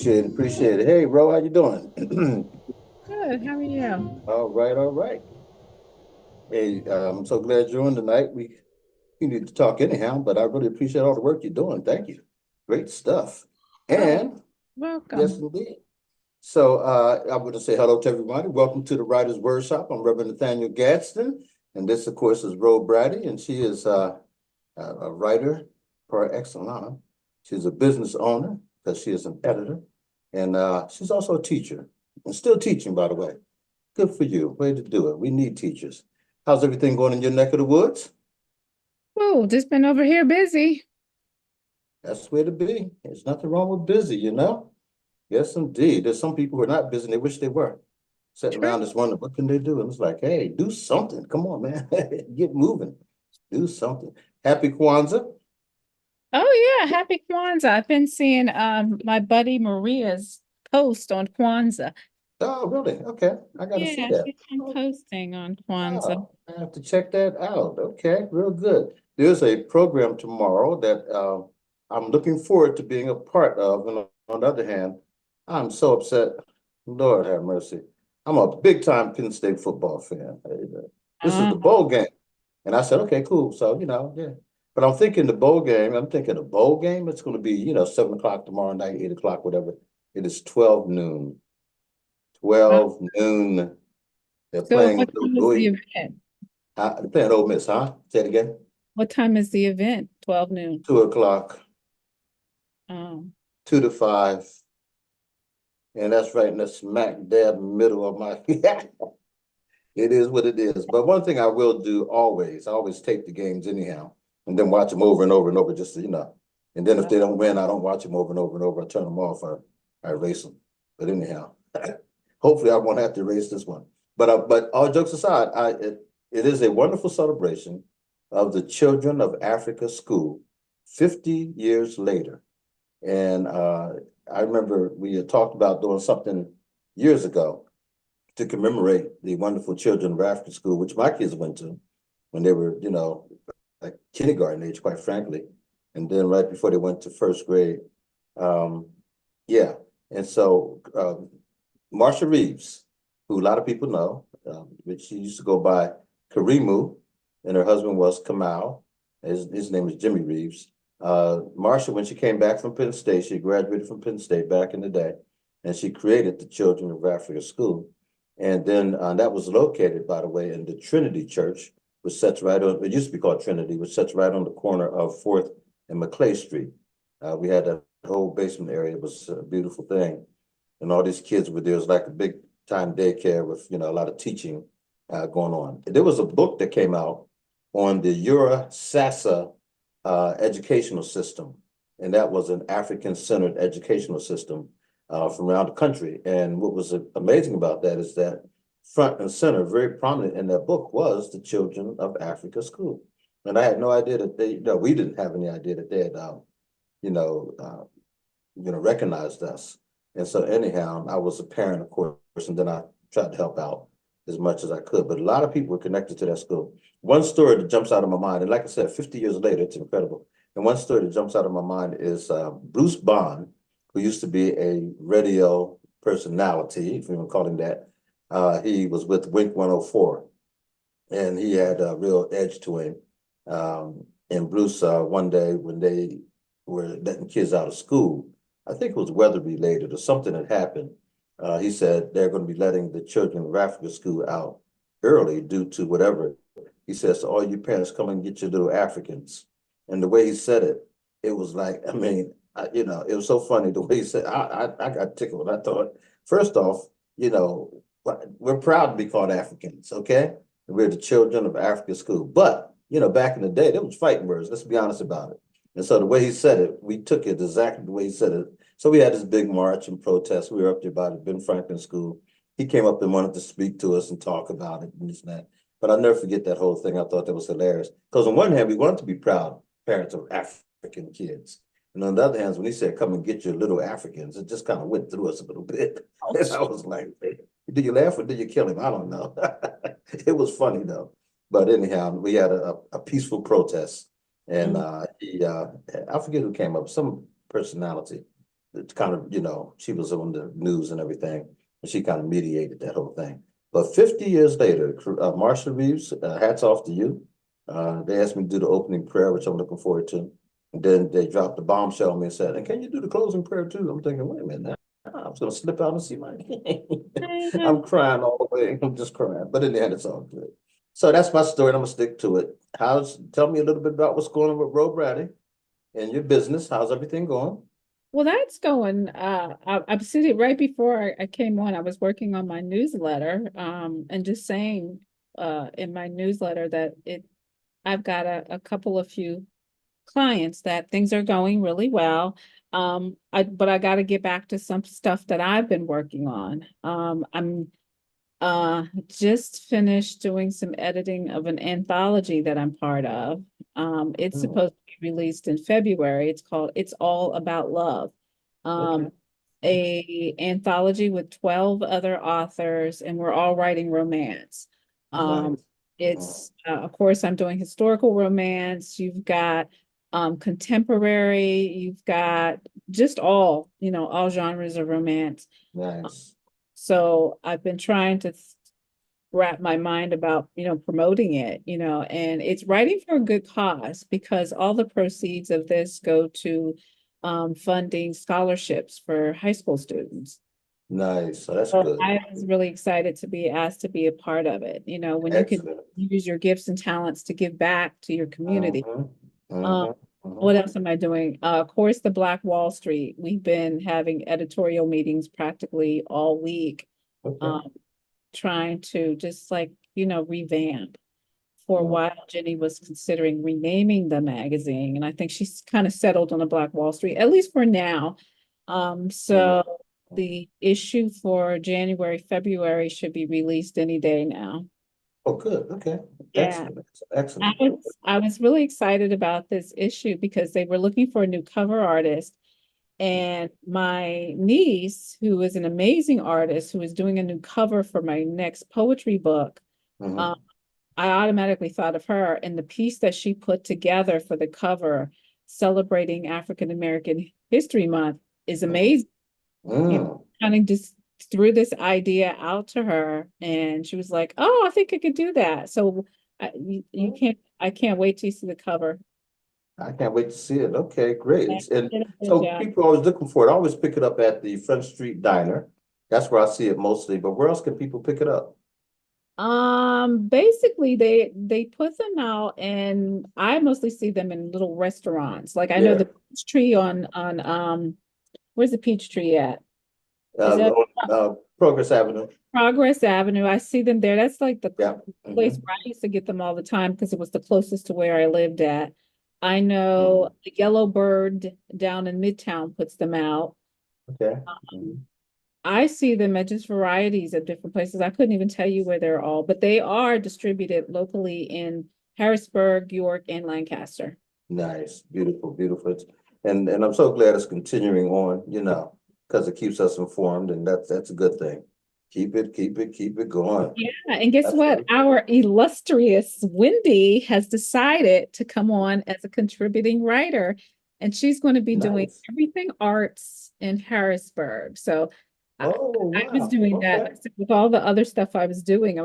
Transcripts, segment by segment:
Appreciate it. Hey, Ro, how you doing? Good. How are you? All right, all right. Hey, I'm so glad you're on tonight. We need to talk anyhow, but I really appreciate all the work you're doing. Thank you. Great stuff. Oh, And yes, welcome. indeed. So I want to say hello to everybody. Welcome to the Writer's Workshop. I'm Reverend Nathaniel Gadsden, and this, of course, is Ro Brady, and she is a writer par excellence. She's a business owner because she is an editor, and she's also a teacher and still teaching, by the way. Good for you. Way to do it. We need teachers. How's everything going in your neck of the woods? Oh, just been over here busy. That's the way to be. There's nothing wrong with busy, you know? Yes, indeed. There's some people who are not busy and they wish they were. Sitting around True. just wondering, what can they do? And it's like, hey, do something. Come on, man. Get moving. Do something. Happy Kwanzaa. Oh yeah, happy Kwanzaa. I've been seeing my buddy Maria's post on Kwanzaa. Oh, really? Okay. I got to see Yeah, that. she's been Oh, posting on Kwanzaa. oh, I have to check that out. Okay, real good. There's a program tomorrow that I'm looking forward to being a part of. And on the other hand, I'm so upset. Lord have mercy. I'm a big time Penn State football fan. This is the Uh, bowl game. And I said, okay, cool. So, yeah. But I'm thinking the bowl game, it's going to be, 7 o'clock tomorrow night, 8 o'clock, whatever. It is 12 noon. uh, 12 noon. They're so playing what time is the Louis. event? They're playing Ole Miss, huh? Say it again. What time is the event? 12 noon. 2 o'clock, Um, 2 to 5. And that's right in the smack dab middle of my it is what it is. But one thing I will do always, I always take the games anyhow and then watch them over and over and over just to. And then if they don't win, I don't watch them over and over and over. I turn them off. I erase them. But anyhow, hopefully I won't have to erase this one. But all jokes aside, it is a wonderful celebration of the Children of Africa School 50 years later. And I remember we had talked about doing something years ago to commemorate the wonderful Children of Africa School, which my kids went to when they were, like kindergarten age, quite frankly. And then right before they went to first grade. Um, yeah. And so Marsha Reeves, who a lot of people know, which she used to go by Karimu, and her husband was Kamal. His name is Jimmy Reeves. Marsha, when she came back from Penn State, she graduated from Penn State back in the day, and she created the Children of Africa School. And then that was located, by the way, in the Trinity Church, which sits right on, it used to be called Trinity, which sits right on the corner of 4th and McClay Street. We had that whole basement area. It was a beautiful thing. And all these kids were there. It was like a big time daycare with, a lot of teaching going on. There was a book that came out on the Eura Sasa educational system. And that was an African-centered educational system from around the country. And what was amazing about that is that front and center, very prominent in that book, was the Children of Africa School. And I had no idea that we didn't have any idea that they had, you know, uh, recognized us. And so anyhow, I was a parent, of course, and then I tried to help out as much as I could. But a lot of people were connected to that school. One story that jumps out of my mind, and like I said, 50 years later, it's incredible. And one story that jumps out of my mind is Bruce Bond, who used to be a radio personality, if you want to call him that. He was with Wink 104, and he had a real edge to him. And Bruce, one day when they were letting kids out of school, I think it was weather related or something had happened. He said they're going to be letting the Children of Africa School out early due to whatever. He says, so all you parents come and get your little Africans. And the way he said it, it was like, I mean, it was so funny the way he said. I got tickled. I thought, first off, we're proud to be called Africans, okay? We're the Children of Africa School. But, back in the day, there was fighting words. Let's be honest about it. And so the way he said it, we took it exactly the way he said it. So we had this big march and protest. We were up there by the Ben Franklin School. He came up and wanted to speak to us and talk about it and this and that. But I'll never forget that whole thing. I thought that was hilarious. Because on one hand, we wanted to be proud parents of African kids. And on the other hand, when he said, come and get your little Africans, it just kind of went through us a little bit. And I was like, hey, did you laugh or did you kill him? I don't know. It was funny though. But anyhow, we had a peaceful protest. And um, I forget who came up, some personality it's kind of, she was on the news and everything, and she kind of mediated that whole thing. But 50 years later, Marsha Reeves, hats off to you. They asked me to do the opening prayer, which I'm looking forward to. And then they dropped the bombshell on me and said, and can you do the closing prayer too? I'm thinking, wait a minute, I was going to slip out and see my I'm crying all the way. I'm just crying. But in the end, it's all good. So that's my story, and I'm going to stick to it. Tell me a little bit about what's going on with Roe Bradley and your business. How's everything going? Well, that's going. I'm sitting right before I came on. I was working on my newsletter, and just saying, in my newsletter that I've got a couple of few clients that things are going really well. But I got to get back to some stuff that I've been working on. I'm just finished doing some editing of an anthology that I'm part of. It's Hmm, supposed to be released in February. It's called It's All About Love. okay, A anthology with 12 other authors, and we're all writing romance. Um, nice. it's of course I'm doing historical romance. You've got contemporary, you've got just all genres of romance. Nice. So I've been trying to wrap my mind about, promoting it, and it's writing for a good cause because all the proceeds of this go to funding scholarships for high school students. Nice. So that's So good. I was really excited to be asked to be a part of it, when you can Excellent. use your gifts and talents to give back to your community. Mm-hmm. Um, Mm-hmm. what Mm-hmm. else am I doing? Of course, the Black Wall Street. We've been having editorial meetings practically all week, Okay. um, trying to just revamp. For a Mm, while, Jenny was considering renaming the magazine, and I think she's kind of settled on the Black Wall Street, at least for now. mm. So the issue for January, February should be released any day now. Oh, good. Okay. Yeah. Excellent. I Excellent. was I was really excited about this issue because they were looking for a new cover artist. And my niece, who is an amazing artist, who is doing a new cover for my next poetry book, Mm-hmm. um, I automatically thought of her and the piece that she put together for the cover celebrating African American History Month is amazing. Mm. Kind of just threw this idea out to her, and she was like, "Oh, I think I could do that." So you Mm. I can't wait to see the cover. I can't wait to see it. Okay, great. And Did a good so job. people are always looking for it. I always pick it up at the Front Street Diner. That's where I see it mostly. But where else can people pick it up? Basically they put them out, and I mostly see them in little restaurants. Like I know Yeah. the peach tree on where's the peach tree at? Is that On Progress Avenue. Progress Avenue? I see them there. That's like the Yeah. place Mm-hmm. where I used to get them all the time because it was the closest to where I lived at. I Mm-hmm. know the Yellow Bird down in Midtown puts them out. Okay. Mm-hmm. I see them at just varieties of different places. I couldn't even tell you where they're all, but they are distributed locally in Harrisburg, York, and Lancaster. Nice. Beautiful. Beautiful. And I'm so glad it's continuing on, because it keeps us informed, and that's a good thing. Keep it going. Yeah, and guess what? Absolutely. Our illustrious Wendy has decided to come on as a contributing writer, and she's going to be doing Nice. everything arts in Harrisburg. So I, Oh, I was wow. doing that. Okay. I said, with all the other stuff I was doing,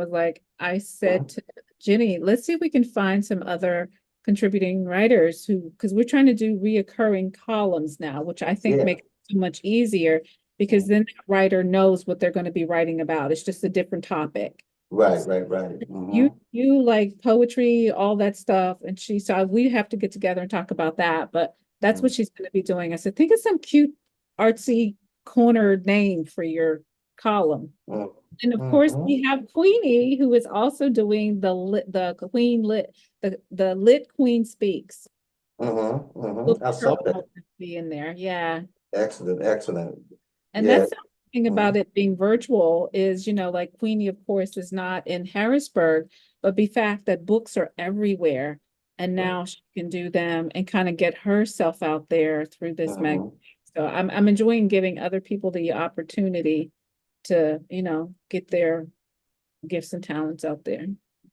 I said Mhm. to Jenny, let's see if we can find some other contributing writers because we're trying to do reoccurring columns now, which I think Yeah. makes it so much easier because then that writer knows what they're going to be writing about. It's just a different topic. Right, right, right. You like poetry, all that stuff, and she said we have to get together and talk about that. But that's what Mhm. she's going to be doing. I said, think of some cute, artsy corner name for your column. Mhm. And of course, Mhm. we have Queenie, who is also doing the lit Queen speaks. Mhm. Look Mhm. I for her saw that. to be in there, yeah. Excellent, excellent. And Yeah. that's the thing about Mhm. it being virtual is, like Queenie, of course, is not in Harrisburg, but the fact that books are everywhere. And Right. now she can do them and kind of get herself out there through this magazine. Mhm. So I'm enjoying giving other people the opportunity to, get their gifts and talents out there.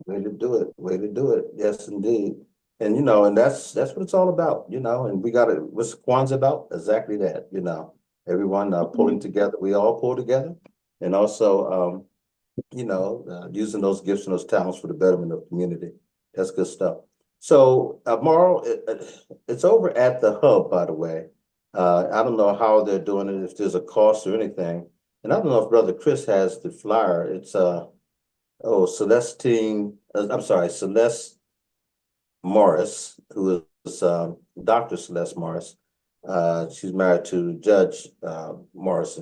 Way to do it. Way to do it. Yes, indeed. And that's what it's all about, and we got it. What's Kwanzaa about? Exactly that. everyone pulling together. We all pull together, and also, using those gifts and those talents for the betterment of the community. That's good stuff. So tomorrow, it's over at the hub, by the way. I don't know how they're doing it, if there's a cost or anything. And I don't know if Brother Chris has the flyer. It's Celeste Morris, who is Dr. Celeste Morris. She's married to Judge Morris.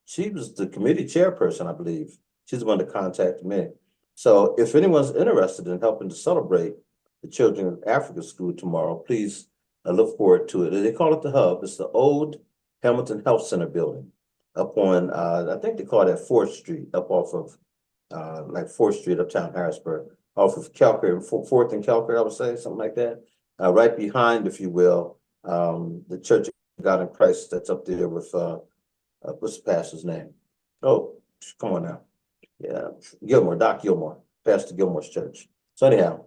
She was the committee chairperson, I believe. She's the one that contacted me. So if anyone's interested in helping to celebrate the Children of Africa School tomorrow, please look forward to it. They call it the Hub. It's the old Hamilton Health Center building up on, I think they call that 4th Street, up off of like 4th Street, uptown Harrisburg, off of Calcare, 4th and Calcare, I would say, something like that. Right behind, if you will, the Church of God in Christ that's up there with, what's the pastor's name? Oh, come on now. Yeah, Gilmore, Doc Gilmore, Pastor Gilmore's church. So anyhow,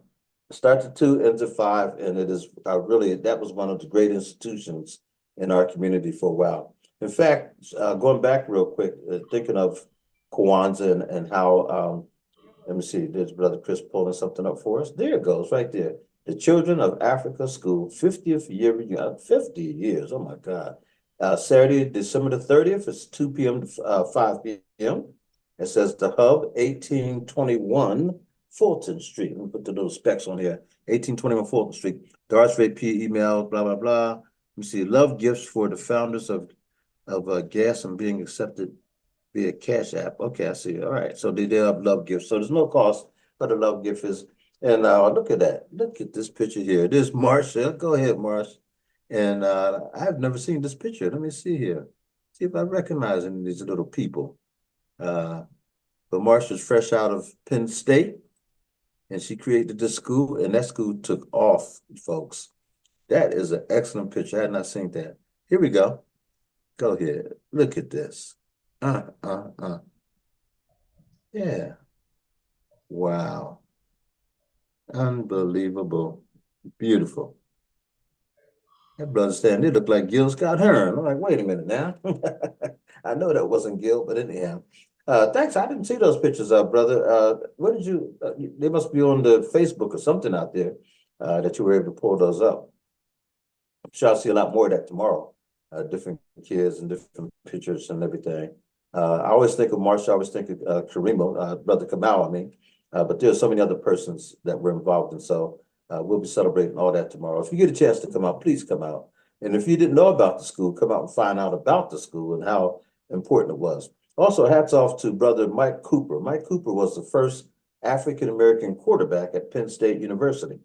it starts at 2, ends at 5, and it is that was one of the great institutions in our community for a while. In fact, going back real quick, thinking of Kwanzaa and how, let me see, there's Brother Chris pulling something up for us. There it goes, right there. The Children of Africa School, 50th year, 50 years, oh my God. Saturday, December the 30th, it's 2 p.m. to 5 p.m. It says the Hub, 1821 Fulton Street. Let me put the little specs on here. 1821 Fulton Street. Darts rate P email, blah, blah, blah. Let me see. Love gifts for the founders of gas and being accepted via Cash App. Okay, I see. All right. So they have love gifts. So there's no cost for the love gift is. And look at that. Look at this picture here. This Marsha. Go ahead, Marsh. And I've never seen this picture. Let me see here. See if I recognize any of these little people. But Marsha's fresh out of Penn State, and she created this school, and that school took off, folks. That is an excellent picture. I had not seen that. Here we go. Go ahead. Look at this. Yeah. Wow. Unbelievable. Beautiful. That brother saying they look like Gil Scott Hearn. I'm like, wait a minute now. I know that wasn't Gil, but anyhow. Thanks. I didn't see those pictures, brother. Where did you? They must be on the Facebook or something out there that you were able to pull those up. I'm sure I'll see a lot more of that tomorrow. Different kids and different pictures and everything. I always think of Marsha. I always think of Karimo, Brother Kamau, I mean. But there's so many other persons that were involved, and so we'll be celebrating all that tomorrow. If you get a chance to come out, please come out. And if you didn't know about the school, come out and find out about the school and how important it was. Also, hats off to Brother Mike Cooper. Mike Cooper was the first African-American quarterback at Penn State University.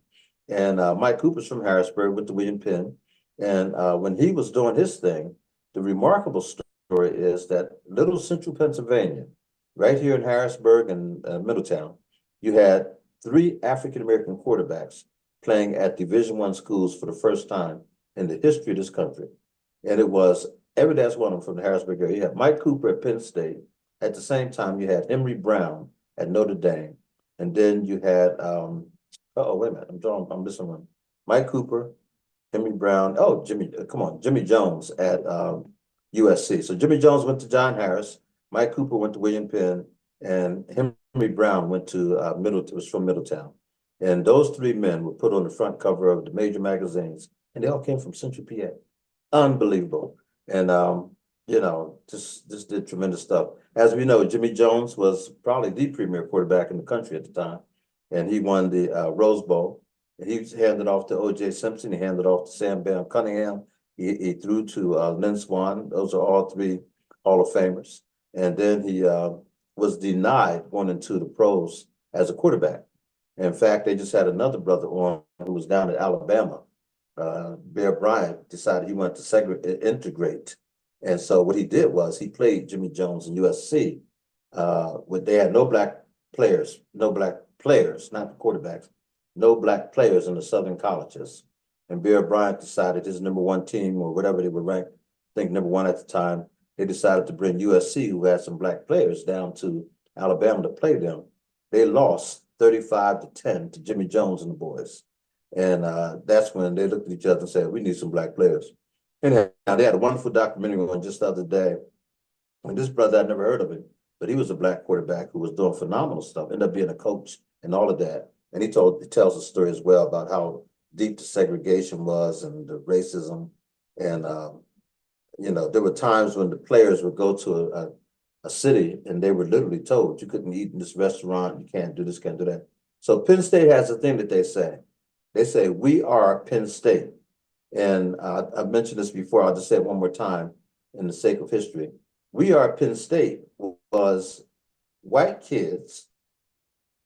And Mike Cooper's from Harrisburg with the William Penn. And when he was doing his thing, the remarkable story is that Little Central Pennsylvania, right here in Harrisburg and Middletown, you had 3 African-American quarterbacks playing at Division I schools for the first time in the history of this country. And it was every last one of them from the Harrisburg area. You had Mike Cooper at Penn State. At the same time, you had Henry Brown at Notre Dame. And then you had, wait a minute, I'm missing one. Mike Cooper, Henry Brown, Jimmy Jones at USC. So Jimmy Jones went to John Harris, Mike Cooper went to William Penn, and Henry Brown went to was from Middletown. And those 3 men were put on the front cover of the major magazines, and they all came from Central PA. Unbelievable. And just did tremendous stuff. As we know, Jimmy Jones was probably the premier quarterback in the country at the time, and he won the Rose Bowl. And he handed off to O.J. Simpson. He handed off to Sam Bam Cunningham. He threw to Lynn Swann. Those are all 3 Hall of Famers. And then he was denied going into the pros as a quarterback. In fact, they just had another brother on who was down at Alabama. Bear Bryant decided he wanted to integrate. And so what he did was he played Jimmy Jones in USC. They had no black players, not the quarterbacks, no black players in the Southern colleges. And Bear Bryant decided his #1 team or whatever they were ranked, I think #1 at the time, they decided to bring USC, who had some black players, down to Alabama to play them. They lost 35-10 to Jimmy Jones and the boys. And that's when they looked at each other and said, we need some black players. Anyhow, they had a wonderful documentary on just the other day. And this brother, I'd never heard of him, but he was a black quarterback who was doing phenomenal stuff, ended up being a coach and all of that. And he tells a story as well about how deep the segregation was and the racism. And, there were times when the players would go to a city and they were literally told, you couldn't eat in this restaurant, you can't do this, can't do that. So Penn State has a thing that they say. They say, we are Penn State. And I've mentioned this before, I'll just say it one more time in the sake of history. We Are Penn State was white kids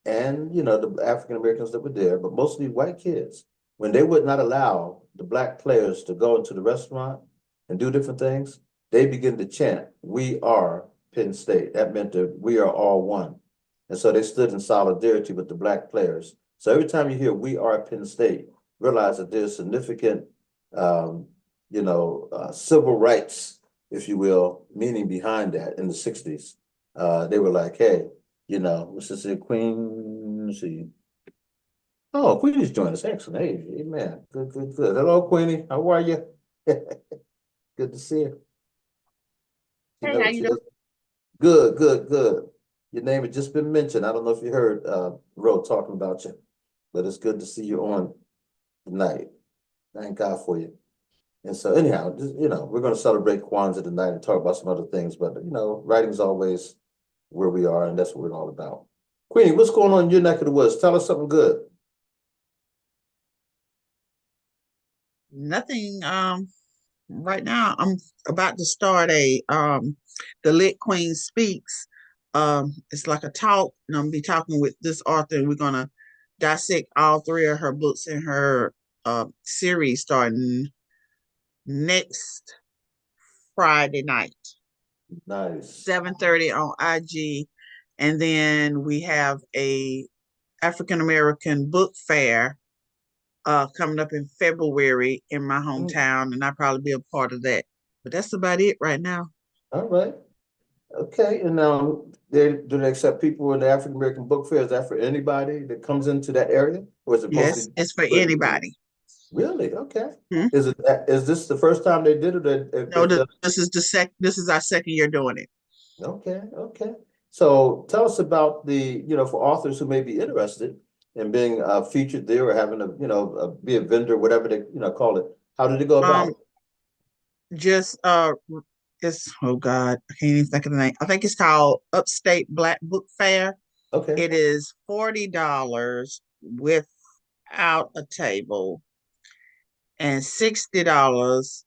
and, the African Americans that were there, but mostly white kids. When they would not allow the black players to go into the restaurant and do different things, they began to chant, we are Penn State. That meant that we are all one. And so they stood in solidarity with the black players. So every time you hear we are Penn State, realize that there's significant, civil rights, if you will, meaning behind that in the 60s. They were like, hey, what's this here, Queen? Let's see. Oh, Queenie's joined us. Excellent. Hey, man. Good, good, good. Hello, Queenie. How are you? Good to see you. Hey, how you doing? Good, good, good. Your name had just been mentioned. I don't know if you heard Ro talking about you, but it's good to see you on tonight. Thank God for you. And so anyhow, we're going to celebrate Kwanzaa tonight and talk about some other things, but writing's always where we are, and that's what we're all about. Queenie, what's going on in your neck of the woods? Tell us something good. Nothing. Right now I'm about to start the Lit Queen Speaks. It's like a talk, and I'm gonna be talking with this author, and we're gonna dissect all three of her books in her series starting next Friday night. Nice. 7:30 on IG. And then we have a African American book fair coming up in February in my hometown, and I'll probably be a part of that. But that's about it right now. All right. Okay. And do they accept people in the African American book fair? Is that for anybody that comes into that area? Or is it Yes, mostly it's for anybody. Really? Okay. Hmm? Is this the first time they did it? No, this is our second year doing it. Okay, okay. So tell us about for authors who may be interested in being featured there or having be a vendor, whatever they call it. How did it go about? Just it's, oh God, I can't even think of the name. I think it's called Upstate Black Book Fair. Okay. It is $40 without a table, and $60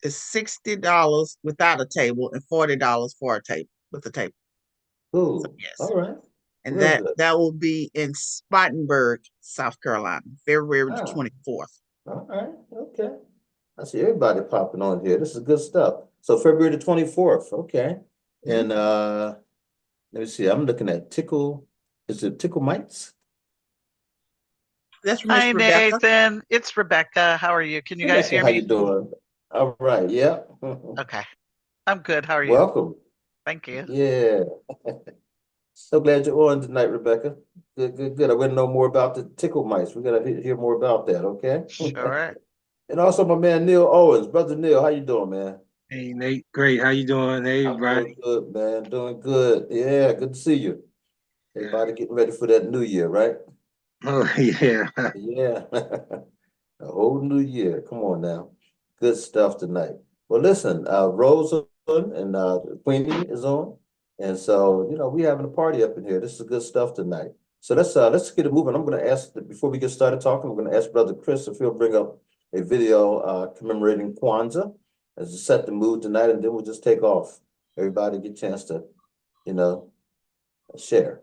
is $60 without a table, and $40 for a table with a table. Ooh, so, yes. All right. And that will be in Spartanburg, South Carolina, February the 24th. All right. Okay. I see everybody popping on here. This is good stuff. So February the 24th. Okay. And let me see. I'm looking at Tickle. Is it Tickle Mites? That's Hi, Rebecca. Nathan. It's Rebecca. How are you? Can you guys hear How me? you doing? All right. Yeah. Okay. I'm good. How are you? Welcome. Thank you. Yeah. So glad you're on tonight, Rebecca. Good, good, good. I want to know more about the tickle mice. We gotta hear more about that, okay? Sure. And also my man Neil Owens. Brother Neil, how you doing, man? Hey Nate, great. How you doing? Hey, I'm everybody. doing good, man. Doing good. Yeah, good to see you. Everybody getting ready for that new year, right? Oh yeah. Yeah. A whole new year. Come on now. Good stuff tonight. Well, listen, Rose on and Queenie is on. And so, we having a party up in here. This is good stuff tonight. So let's get it moving. I'm gonna ask before we get started talking, we're gonna ask Brother Chris if he'll bring up a video commemorating Kwanzaa as to set the mood tonight, and then we'll just take off. Everybody get a chance to, share.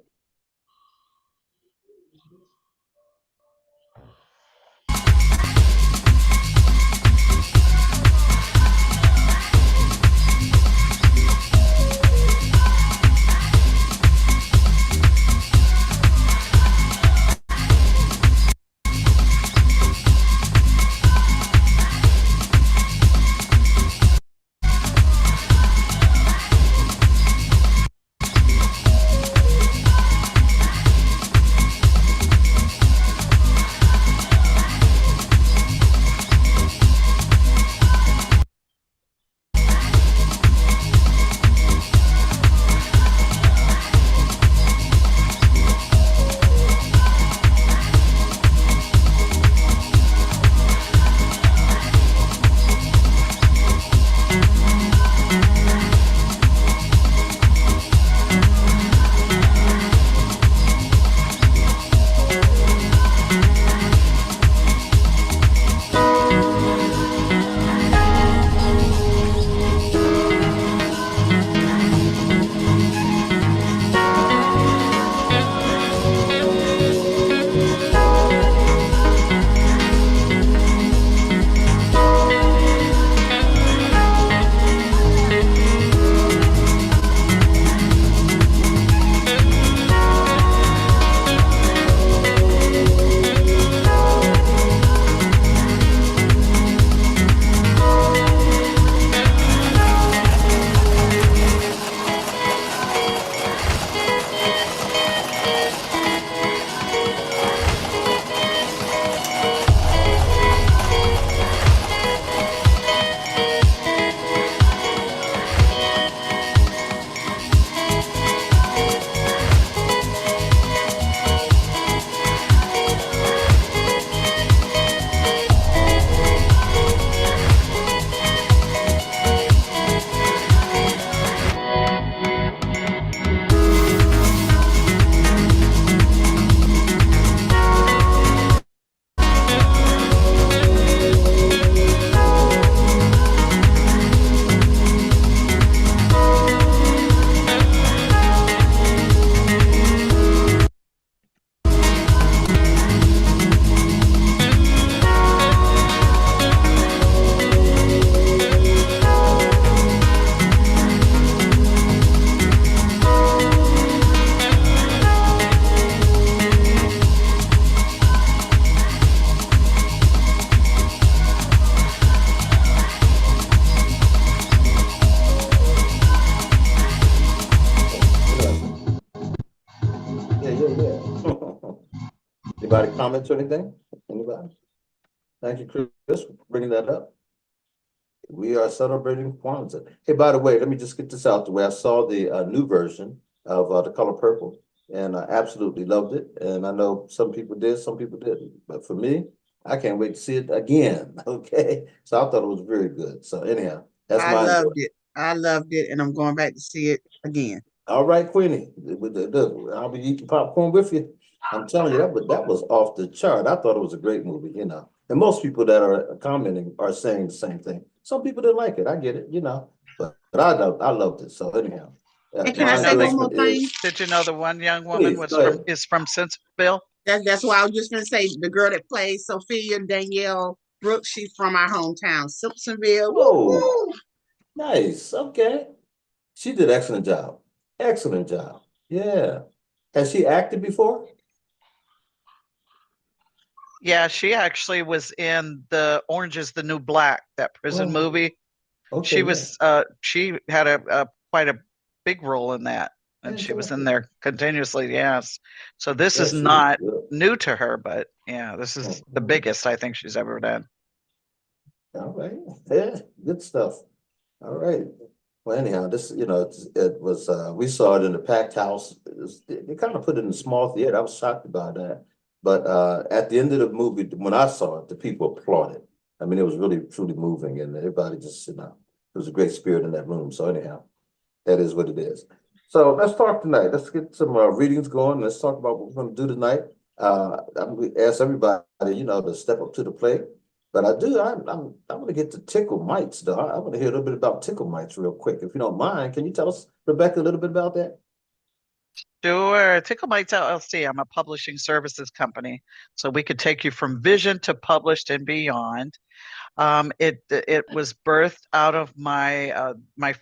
Anybody comments or anything? Anybody? Thank you, Chris, for bringing that up. We are celebrating Kwanzaa. Hey, by the way, let me just get this out the way. I saw the new version of The Color Purple, and I absolutely loved it. And I know some people did, some people didn't. But for me, I can't wait to see it again. Okay, so I thought it was very good. So anyhow, that's I my loved it. I loved it, and I'm going back to see it again. All right, Queenie. I'll be eating popcorn with you. I'm telling you, that was off the chart. I thought it was a great movie, you know. And most people that are commenting are saying the same thing. Some people didn't like it. I get it, you know. But I loved it. So anyhow, And can my I say one more endorsement thing? is, Did you know the one young woman please, go ahead. is from Simpsonville? That's why I was just gonna say the girl that plays Sophia Danielle Brooks, she's from our hometown, Simpsonville. Oh. Woo-hoo! Nice. Okay. She did excellent job. Excellent job. Yeah. Has she acted before? Yeah, she actually was in the Orange is the New Black, that prison Oh, movie. okay. She had a quite a big role in that, and she was in Fantastic. there continuously. Yes, so this Yeah, is she was not good. new to her, but yeah, this is the biggest I think she's ever done. All right. Yeah, good stuff. All right. Well, anyhow, this, you know, it was, we saw it in the packed house. They kind of put it in a small theater. I was shocked about that. But at the end of the movie, when I saw it, the people applauded. I mean, it was really, truly moving, and everybody just, you know, it was a great spirit in that room. So anyhow, that is what it is. So let's talk tonight. Let's get some readings going. Let's talk about what we're going to do tonight. I'm going to ask everybody, you know, to step up to the plate. But I'm going to get to tickle mites, though. I want to hear a little bit about tickle mites real quick. If you don't mind, can you tell us, Rebecca, a little bit about that? Sure. Tickle Bites LLC. I'm a publishing services company, so we could take you from vision to published and beyond. It was birthed out of my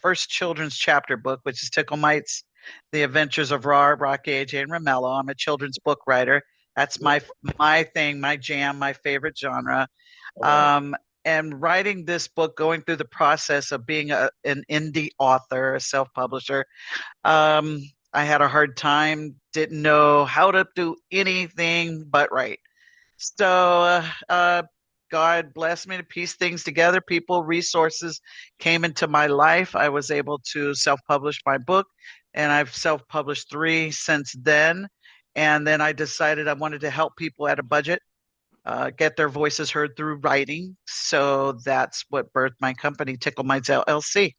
first children's chapter book, which is Tickle Mites: The Adventures of Raw, Rocky, AJ, and Romello. I'm a children's book writer. That's my thing, my jam, my favorite genre. And writing this book, going through the process of being an indie author, a self-publisher, I had a hard time, didn't know how to do anything but write. So God blessed me to piece things together. People, resources came into my life. I was able to self-publish my book, and I've self-published 3 since then. And then I decided I wanted to help people at a budget get their voices heard through writing. So that's what birthed my company, Tickle Mites LLC.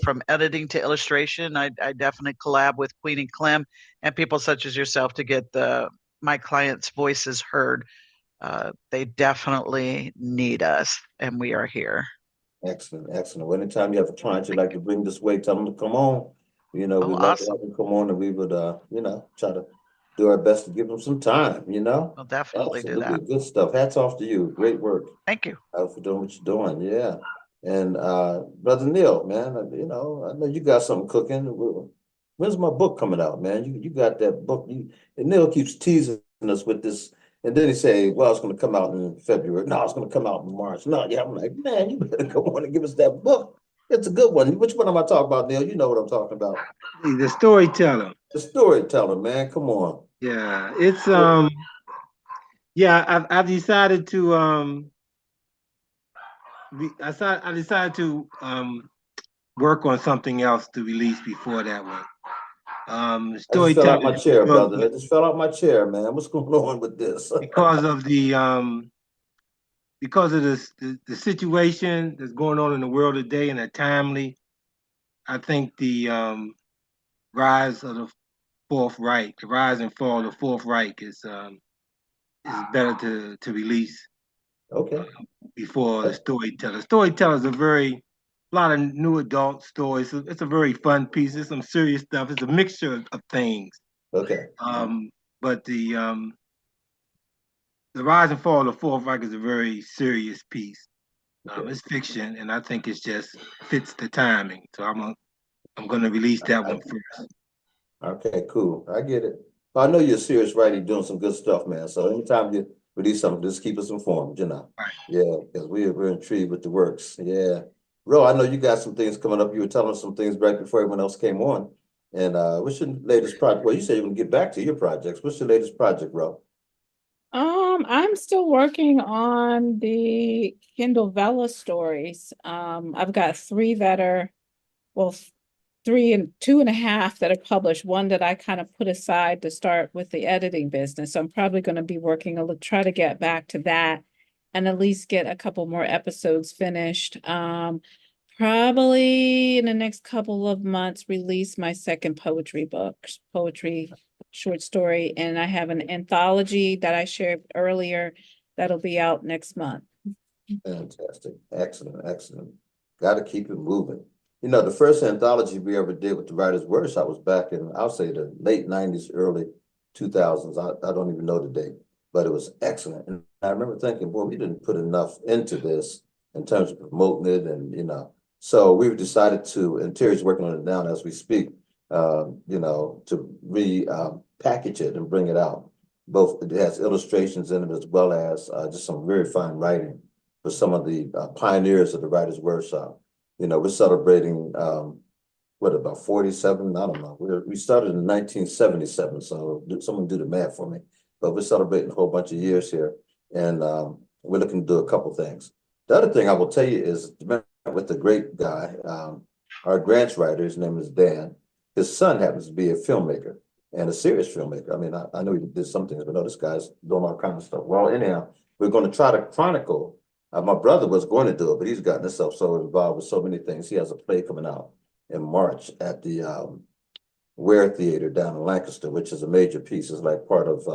From editing to illustration, I definitely collab with Queen and Clem and people such as yourself to get my clients' voices heard. They definitely need us, and we are here. Excellent, excellent. Well, anytime you have a client you'd like to bring this way, tell them to come on. You know, we'd love to have them come on, and we would, you know, try to do our best to give them some time, you know? We'll definitely do Absolutely, that. good stuff. Hats off to you. Great work. Thank you. For doing what you're doing, yeah. And Brother Neil, man, you know, I know you got something cooking. When's my book coming out, man? You got that book. And Neil keeps teasing us with this, and then he say, "Well, it's going to come out in February. No, it's going to come out in March." No, yeah, I'm like, man, you better come on and give us that book. It's a good one. Which one am I talking about, Neil? You know what I'm talking about. The storyteller. The storyteller, man. Come on. Yeah, it's yeah, I've decided to I decided to work on something else to release before that one. I just fell out my chair, brother. I just fell out my chair, man. What's going on with this? because of the situation that's going on in the world today, and timely. I think the rise of the Fourth Reich, the rise and fall of the Fourth Reich is better to release. Okay. Before the storyteller. Storyteller is a lot of new adult stories. It's a very fun piece. It's some serious stuff. It's a mixture of things. Okay. But the rise and fall of the Fourth Reich is a very serious piece. It's fiction, and I think it just fits the timing. So I'm gonna release that one first. Okay, cool. I get it. Well, I know you're a serious writer, doing some good stuff, man. So anytime you release something, just keep us informed, you know. Right. Yeah, because we're intrigued with the works. Yeah. Ro, I know you got some things coming up. You were telling us some things right before everyone else came on. And what's your latest project? Well, you said you're gonna get back to your projects. What's your latest project, Ro? I'm still working on the Kindle Vella stories. I've got three that are, well, three and two and a half that are published, one that I kind of put aside to start with the editing business. So I'm probably going to be working try to get back to that and at least get a couple more episodes finished. Probably in the next couple of months, release my second poetry short story. And I have an anthology that I shared earlier that'll be out next month. Fantastic. Excellent. Excellent. Got to keep it moving. You know, the first anthology we ever did with the Writers Workshop was back in, I'll say, the late 90s, early 2000s. I don't even know the date, but it was excellent. And I remember thinking, boy, we didn't put enough into this in terms of promoting it. And, you know, so we've decided to, and Terry's working on it now as we speak, you know, to package it and bring it out. Both, it has illustrations in it as well as just some very fine writing for some of the pioneers of the Writers Workshop. You know, we're celebrating, what, about 47? I don't know. We started in 1977, so someone do the math for me. But we're celebrating a whole bunch of years here, and we're looking to do a couple things. The other thing I will tell you is, with the great guy, our grants writer, his name is Dan. His son happens to be a filmmaker, and a serious filmmaker. I mean, I know he did some things, but no, this guy's doing all kinds of stuff. Well, anyhow, we're going to try to chronicle. My brother was going to do it, but he's gotten himself so involved with so many things. He has a play coming out in March at the Ware Theater down in Lancaster, which is a major piece. It's like part of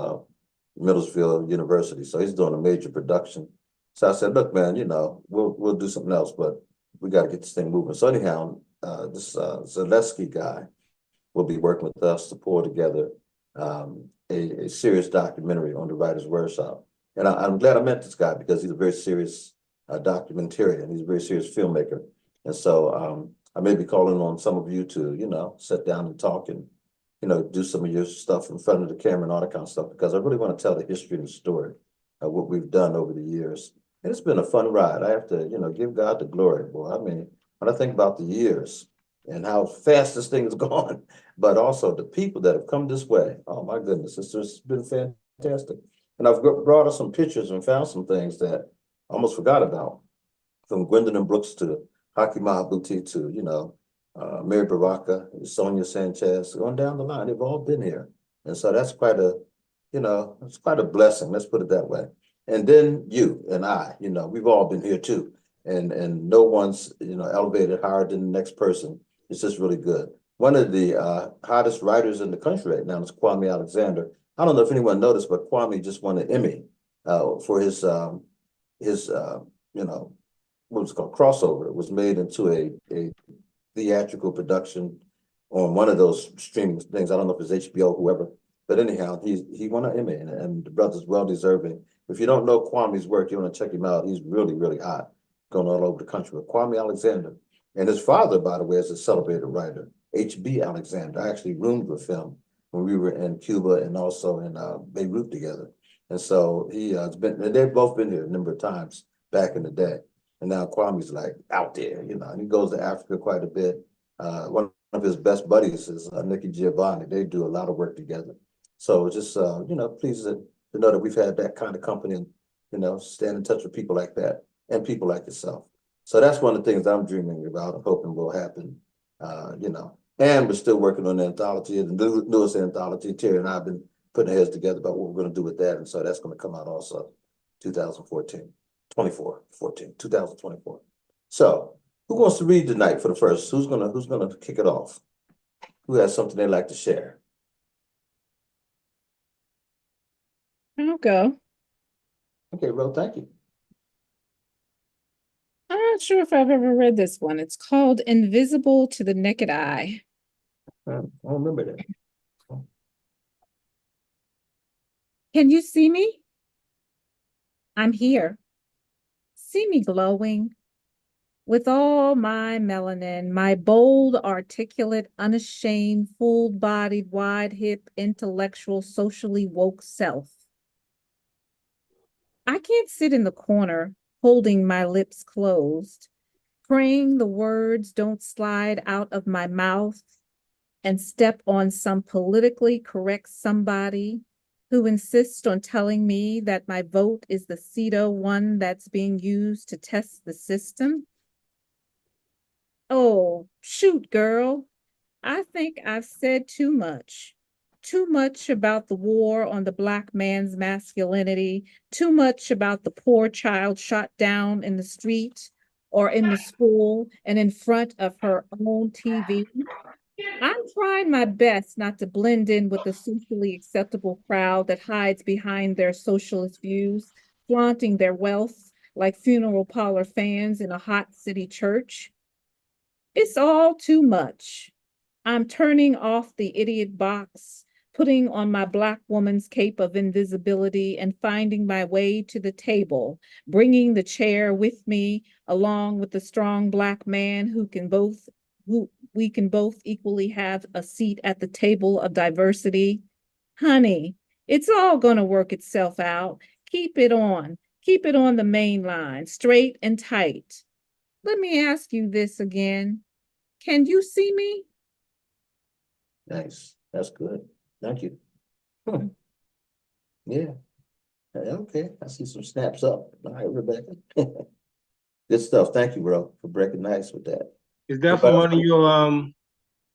Middlesville University. So he's doing a major production. So I said, look, man, you know, we'll do something else, but we got to get this thing moving. So anyhow, this Zaleski guy will be working with us to pull together a serious documentary on the Writers Workshop. And I'm glad I met this guy because he's a very serious documentarian. He's a very serious filmmaker. And so I may be calling on some of you to, you know, sit down and talk and, you know, do some of your stuff in front of the camera and all that kind of stuff, because I really want to tell the history and the story of what we've done over the years. And it's been a fun ride. I have to, you know, give God the glory, boy. I mean, when I think about the years and how fast this thing is gone, but also the people that have come this way. Oh my goodness, it's just been fantastic. And I've brought us some pictures and found some things that I almost forgot about, from Gwendolyn Brooks to Haki Mahabuti to, you know, Mary Baraka, Sonia Sanchez, going down the line. They've all been here. And so that's quite a, you know, it's quite a blessing. Let's put it that way. And then you and I, you know, we've all been here too. And no one's, you know, elevated higher than the next person. It's just really good. One of the hottest writers in the country right now is Kwame Alexander. I don't know if anyone noticed, but Kwame just won an Emmy for his you know, what was it called, Crossover. It was made into a theatrical production on one of those streaming things. I don't know if it's HBO, whoever, but anyhow, he won an Emmy, and the brother's well deserving. If you don't know Kwame's work, you want to check him out. He's really, really hot, going all over the country. But Kwame Alexander, and his father, by the way, is a celebrated writer, H.B. Alexander. I actually roomed with him when we were in Cuba and also in Beirut together. And so he has been, and they've both been here a number of times back in the day. And now Kwame's like out there, you know, and he goes to Africa quite a bit. One of his best buddies is Nikki Giovanni. They do a lot of work together. So just, you know, pleased to know that we've had that kind of company and, you know, staying in touch with people like that and people like yourself. So that's one of the things I'm dreaming about and hoping will happen, you know. And we're still working on the anthology, the newest anthology. Terry and I have been putting our heads together about what we're going to do with that. And so that's going to come out also 2024. So who wants to read tonight for the first? Who's gonna kick it off? Who has something they'd like to share? I'll go. Okay, Ro, thank you. I'm not sure if I've ever read this one. It's called Invisible to the Naked Eye. I don't remember that. Can you see me? I'm here. See me glowing with all my melanin, my bold, articulate, unashamed, full-bodied, wide-hip, intellectual, socially woke self. I can't sit in the corner holding my lips closed, praying the words don't slide out of my mouth, and step on some politically correct somebody who insists on telling me that my vote is the pseudo one that's being used to test the system? Oh, shoot, girl. I think I've said too much. Too much about the war on the Black man's masculinity, too much about the poor child shot down in the street or in the school and in front of her own TV. I'm trying my best not to blend in with the socially acceptable crowd that hides behind their socialist views, flaunting their wealth like funeral parlor fans in a hot city church. It's all too much. I'm turning off the idiot box, putting on my Black woman's cape of invisibility, and finding my way to the table, bringing the chair with me, along with the strong Black man who we can both equally have a seat at the table of diversity. Honey, it's all going to work itself out. Keep it on. Keep it on the main line, straight and tight. Let me ask you this again. Can you see me? Nice. That's good. Thank you. Hmm. Yeah. Okay. I see some snaps up. All right, Rebecca. Good stuff. Thank you, bro, for breaking the ice with that. Is that from one of your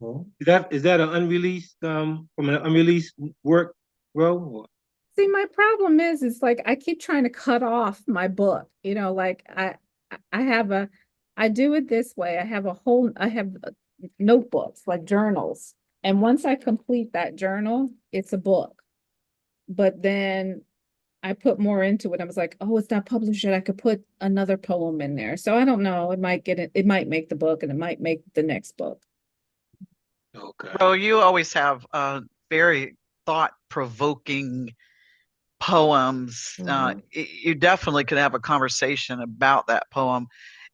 Hmm? is that an unreleased from an unreleased work, bro? Or- See, my problem is, it's like I keep trying to cut off my book. Like I have I do it this way. I have notebooks, like journals. And once I complete that journal, it's a book. But then I put more into it. I was like, oh, it's not published yet. I could put another poem in there. So I don't know. It might make the book and it might make the next book. Okay. Bro, you always have very thought-provoking poems. Mhm. You definitely could have a conversation about that poem.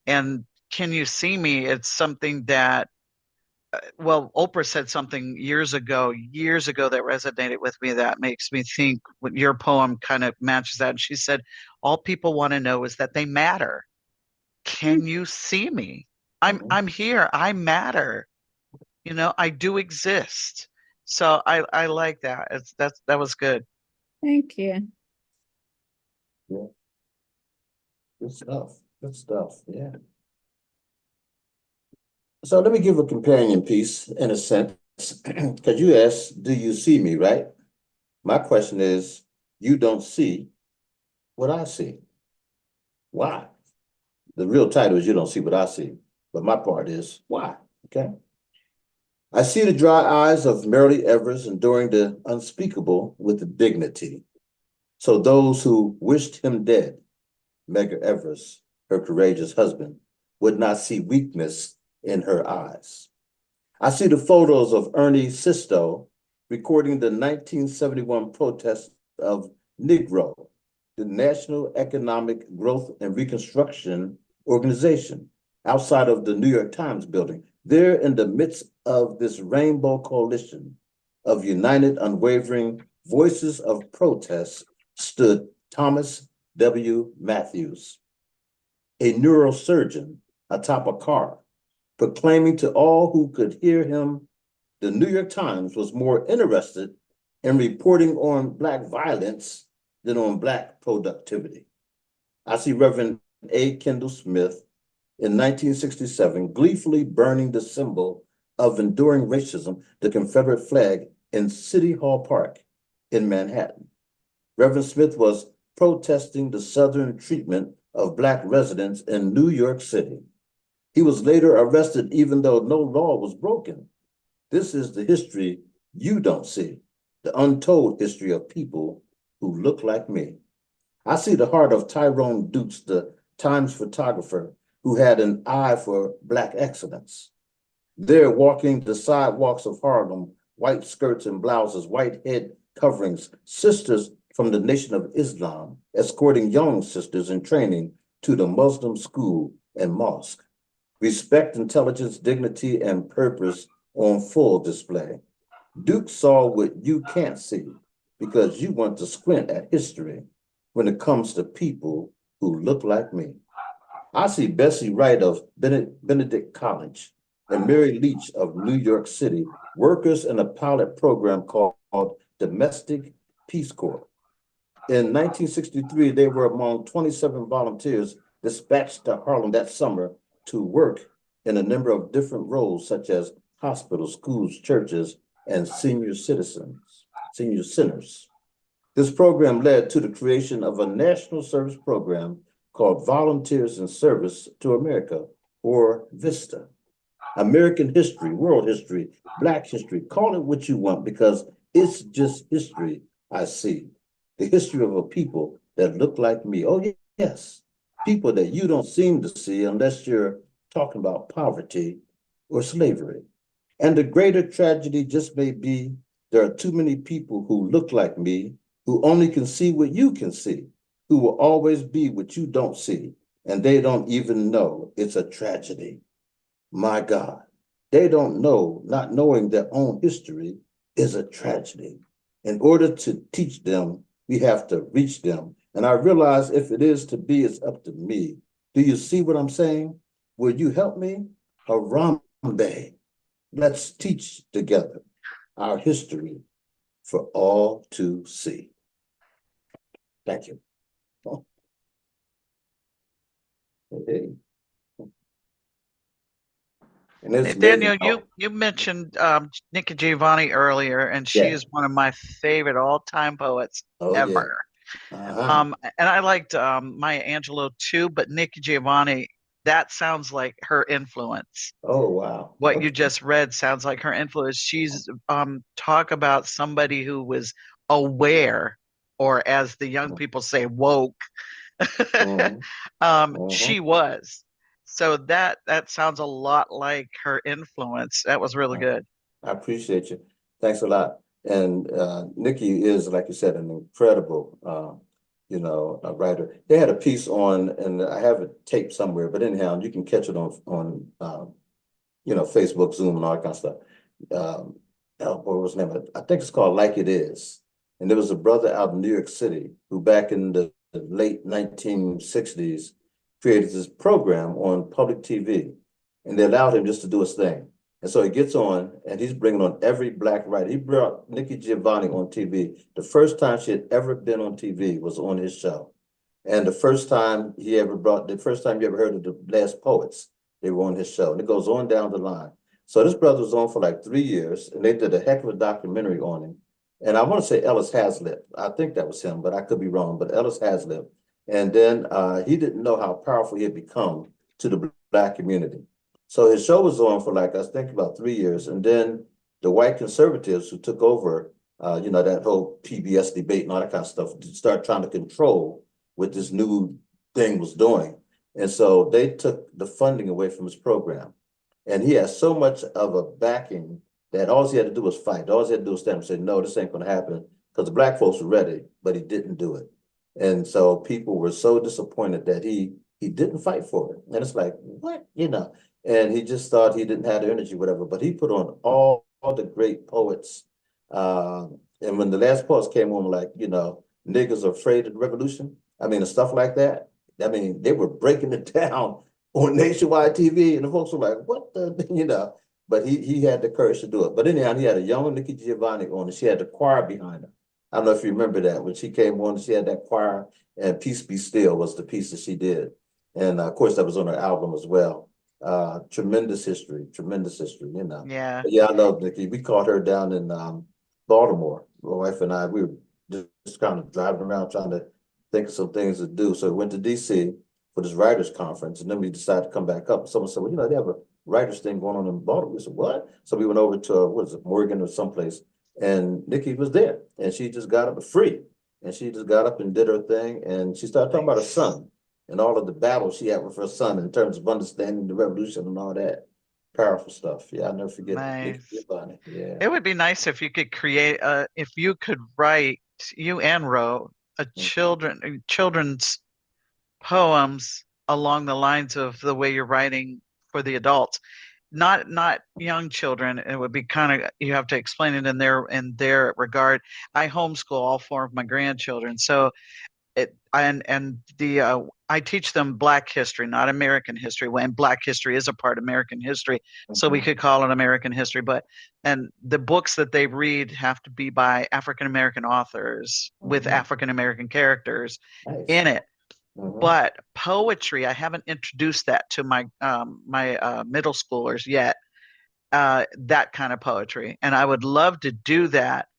And Can You See Me? It's something that, well, Oprah said something years ago that resonated with me that makes me think what your poem kind of matches that. And she said, all people want to know is that they matter. Can you see me? Mhm. I'm here. I matter. I do exist. So I like that. That was good. Thank you. Yeah. Good stuff. Good stuff. Yeah. So let me give a companion piece in a sense, because you asked, do you see me, right? My question is, you don't see what I see. Why? The real title is You Don't See What I See, but my part is why, okay? I see the dry eyes of Mary Evers enduring the unspeakable with dignity. So those who wished him dead, Medgar Evers, her courageous husband, would not see weakness in her eyes. I see the photos of Ernie Sisto recording the 1971 protest of Negro, the National Economic Growth and Reconstruction Organization, outside of the New York Times building. There, in the midst of this rainbow coalition of united, unwavering voices of protest, stood Thomas W. Matthews, a neurosurgeon atop a car, proclaiming to all who could hear him, the New York Times was more interested in reporting on Black violence than on Black productivity. I see Reverend A. Kendall Smith in 1967 gleefully burning the symbol of enduring racism, the Confederate flag, in City Hall Park in Manhattan. Reverend Smith was protesting the Southern treatment of Black residents in New York City. He was later arrested even though no law was broken. This is the history you don't see, the untold history of people who look like me. I see the heart of Tyrone Dukes, the Times photographer who had an eye for Black excellence. There, walking the sidewalks of Harlem, white skirts and blouses, white head coverings, sisters from the Nation of Islam, escorting young sisters in training to the Muslim school and mosque. Respect, intelligence, dignity, and purpose on full display. Duke saw what you can't see because you want to squint at history when it comes to people who look like me. I see Bessie Wright of Benedict College, and Mary Leach of New York City, workers in a pilot program called Domestic Peace Corps. In 1963, they were among 27 volunteers dispatched to Harlem that summer to work in a number of different roles, such as hospitals, schools, churches, and senior centers. This program led to the creation of a national service program called Volunteers in Service to America, or VISTA. American history, world history, Black history, call it what you want, because it's just history I see. The history of a people that look like me. Oh, yes, people that you don't seem to see unless you're talking about poverty or slavery. And the greater tragedy just may be there are too many people who look like me, who only can see what you can see, who will always be what you don't see, and they don't even know it's a tragedy. My God, they don't know, not knowing their own history is a tragedy. In order to teach them, we have to reach them. And I realize if it is to be, it's up to me. Do you see what I'm saying? Will you help me? Harambe. Let's teach together our history for all to see. Thank you. Oh. Hey. And it's Nathaniel, amazing. you mentioned Nikki Giovanni earlier, and she Yeah. is one of my favorite all-time poets Oh, yeah. ever. And I liked Maya Angelou too, but Nikki Giovanni, that sounds like her influence. Oh, wow. What Okay. you just read sounds like her influence. She's talk about somebody who was aware, or as the young people say, woke. She was. So that sounds a lot like her influence. That was really good. I appreciate you. Thanks a lot. And Nikki is, like you said, an incredible, writer. They had a piece on, and I have it taped somewhere, but anyhow, you can catch it on Facebook, Zoom, and all that kind of stuff. What was the name of it? I think it's called Like It Is. And there was a brother out in New York City who back in the late 1960s created this program on public TV, and they allowed him just to do his thing. And so he gets on, and he's bringing on every Black writer. He brought Nikki Giovanni on TV. The first time she had ever been on TV was on his show. And the first time you ever heard of the last poets, they were on his show. And it goes on down the line. So this brother was on for like 3 years, and they did a heck of a documentary on him. And I want to say Ellis Hazlitt. I think that was him, but I could be wrong. But Ellis Hazlitt. And then he didn't know how powerful he had become to the Black community. So his show was on for like, I think about 3 years. And then the white conservatives who took over, that whole PBS debate and all that kind of stuff, started trying to control what this new thing was doing. And so they took the funding away from his program. And he has so much of a backing that all he had to do was fight. All he had to do was stand up and say, no, this ain't going to happen, because the Black folks were ready, but he didn't do it. And so people were so disappointed that he didn't fight for it. And it's like, what? And he just thought he didn't have the energy, whatever. But he put on all the great poets. And when the last poets came on, like, niggas are afraid of the revolution. I mean, and stuff like that. I mean, they were breaking it down on nationwide TV, and the folks were like, what the, but he had the courage to do it. But anyhow, he had a young Nikki Giovanni on, and she had the choir behind her. I don't know if you remember that. When she came on, she had that choir, and Peace Be Still was the piece that she did. And of course, that was on her album as well. Tremendous history, Yeah. But yeah, I love Nikki. We caught her down in Baltimore. My wife and I, we were just kind of driving around trying to think of some things to do. So we went to DC for this writers conference, and then we decided to come back up. Someone said, well, they have a writers thing going on in Baltimore. We said, what? So we went over to, Morgan or someplace, and Nikki was there, and she just got up free, and she just got up and did her thing, and she started talking about her son and all of the battles she had with her son in terms of understanding the revolution and all that powerful stuff. Yeah, I'll never forget Nikki Giovanni. Yeah. It would be nice if you could create if you could write, you and Ro, a children's poems along the lines of the way you're writing for the adults, not young children. It would be kind of, you have to explain it in their regard. I homeschool all 4 of my grandchildren, so I teach them Black history, not American history, when Black history is a part of American history. So we could call it American history, and the books that they read have to be by African American authors with African American characters Nice. in it. Mhm. But poetry, I haven't introduced that to my middle schoolers yet. That kind of poetry, and I would love to do that,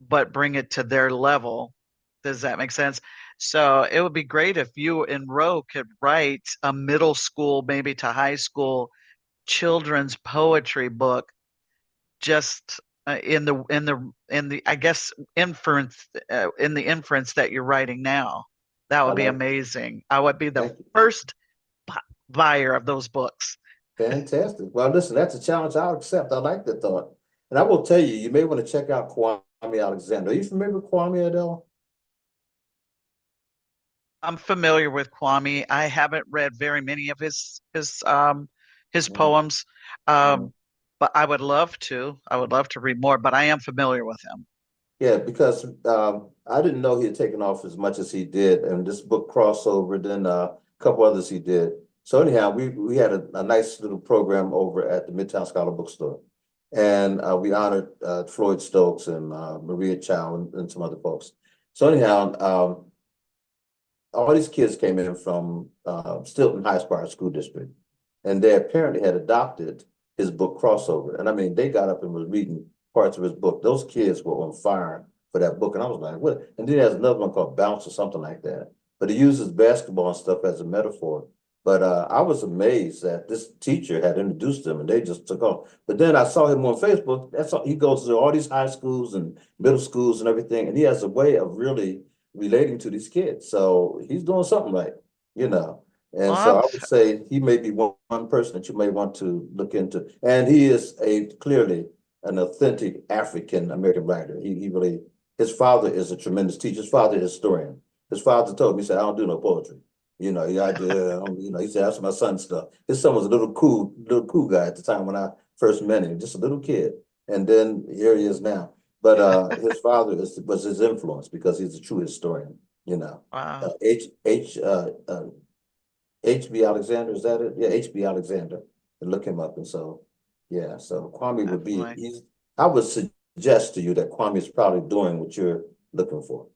but bring it to their level. Does that make sense? So it would be great if you and Ro could write a middle school, maybe to high school children's poetry book, just in the I guess inference in the inference that you're writing now. That would be amazing. I would be the first buyer of those books. Fantastic. Well, listen, that's a challenge I'll accept. I like the thought. And I will tell you, you may want to check out Kwame Alexander. Are you familiar with Kwame, Adele? I'm familiar with Kwame. I haven't read very many of his Mhm. poems, Mhm. but I would love to. I would love to read more, but I am familiar with him. Yeah, because I didn't know he had taken off as much as he did, and this book crossover, then a couple others he did. So anyhow, we had a nice little program over at the Midtown Scholar Bookstore, and we honored Floyd Stokes and Maria Chow and some other folks. So anyhow, all these kids came in from Stilton High Spire School District, and they apparently had adopted his book crossover. And I mean, they got up and was reading parts of his book. Those kids were on fire for that book, and I was like, what? And then he has another one called Bounce or something like that. But he uses basketball and stuff as a metaphor. But I was amazed that this teacher had introduced them, and they just took off. But then I saw him on Facebook. That's all, he goes to all these high schools and middle schools and everything, and he has a way of really relating to these kids. So he's doing something right, you know. And so I would say he may be one person that you may want to look into. And he is clearly an authentic African American writer. He really, his father is a tremendous teacher. His father is a historian. His father told me, he said, I don't do no poetry. You know, he said, that's my son's stuff. His son was a little cool guy at the time when I first met him, just a little kid. And then here he is now. But his father was his influence because he's a true historian, you know. Wow. H.B. Alexander, is that it? Yeah, H.B. Alexander. And look him up. And so, yeah, so Kwame would be, I would suggest to you that Kwame is probably doing what you're looking for.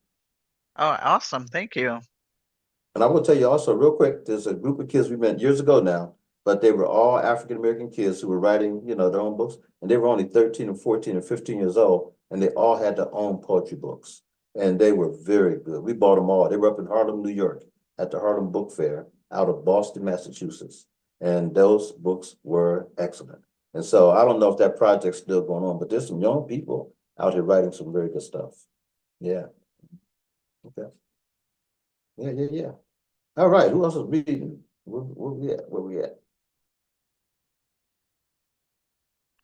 Oh, awesome. Thank you. And I will tell you also real quick, there's a group of kids we met years ago now, but they were all African-American kids who were writing, you know, their own books. And they were only 13 and 14 and 15 years old. And they all had their own poetry books. And they were very good. We bought them all. They were up in Harlem, New York, at the Harlem Book Fair out of Boston, Massachusetts. And those books were excellent. And so I don't know if that project's still going on, but there's some young people out here writing some very good stuff. Yeah. Okay. Yeah. All right, who else is reading? Where we at? Where we at?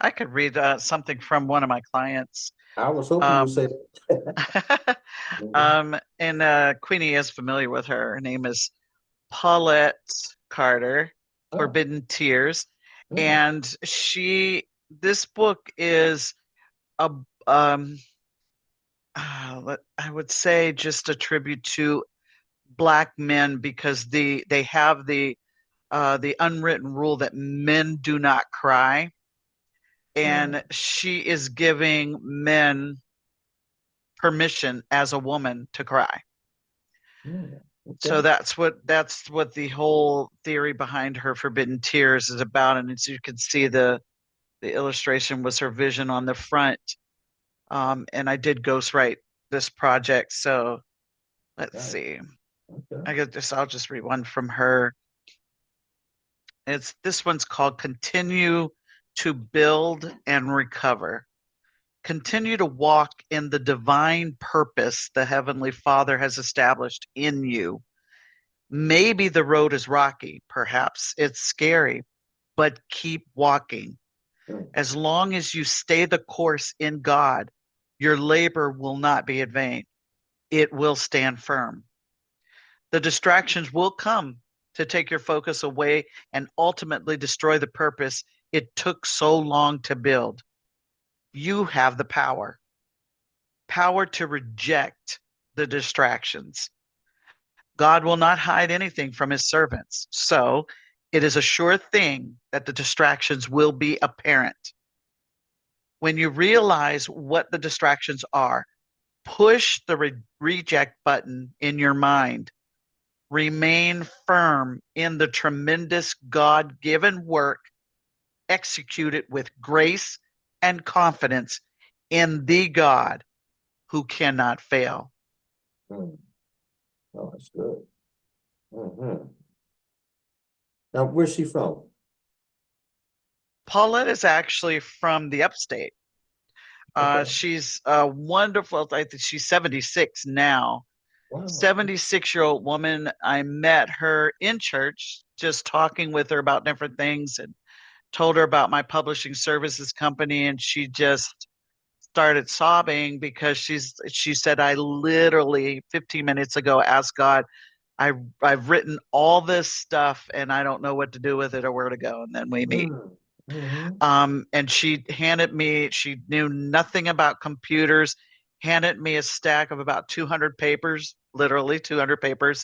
I could read something from one of my clients. I was hoping you'd say that. And Queenie is familiar with her. Her name is Paulette Carter, Forbidden Tears. And this book is a I would say just a tribute to Black men, because they have the unwritten rule that men do not cry, and she is giving men permission as a woman to cry. So that's what the whole theory behind her Forbidden Tears is about. And as you can see, the illustration was her vision on the front. And I did ghostwrite this project. So let's see. I'll just read one from her. This one's called Continue to Build and Recover. Continue to walk in the divine purpose the Heavenly Father has established in you. Maybe the road is rocky, perhaps it's scary, but keep walking. As long as you stay the course in God, your labor will not be in vain. It will stand firm. The distractions will come to take your focus away and ultimately destroy the purpose it took so long to build. You have the power to reject the distractions. God will not hide anything from his servants. So it is a sure thing that the distractions will be apparent. When you realize what the distractions are, push the reject button in your mind. Remain firm in the tremendous God-given work. Execute it with grace and confidence in the God who cannot fail. Mm. Oh, that's good. Mm-hmm. Now, where's she from? Paulette is actually from the upstate. Okay. She's a wonderful, I think she's 76 now. Wow. 76-year-old woman. I met her in church, just talking with her about different things, and told her about my publishing services company, and she just started sobbing because she said, I literally 15 minutes ago asked God, I've written all this stuff and I don't know what to do with it or where to go. And then we meet. Mm-hmm. And she knew nothing about computers, handed me a stack of about 200 papers, literally 200 papers,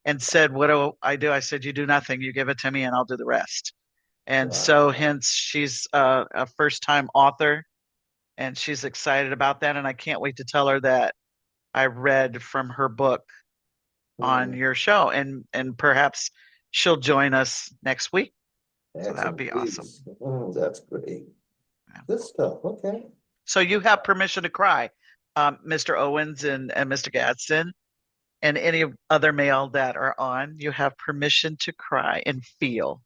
and said, what do I do? I said, you do nothing. You give it to me and I'll do the rest. And so Wow. hence she's a first-time author, and she's excited about that. And I can't wait to tell her that I read from her book on Mm. your show, and perhaps she'll join us next week. So that would Excellent. be awesome. Please. That's great. Good stuff. Okay. So you have permission to cry, Mr. Owens and Mr. Gadsden, and any other male that are on. You have permission to cry and feel.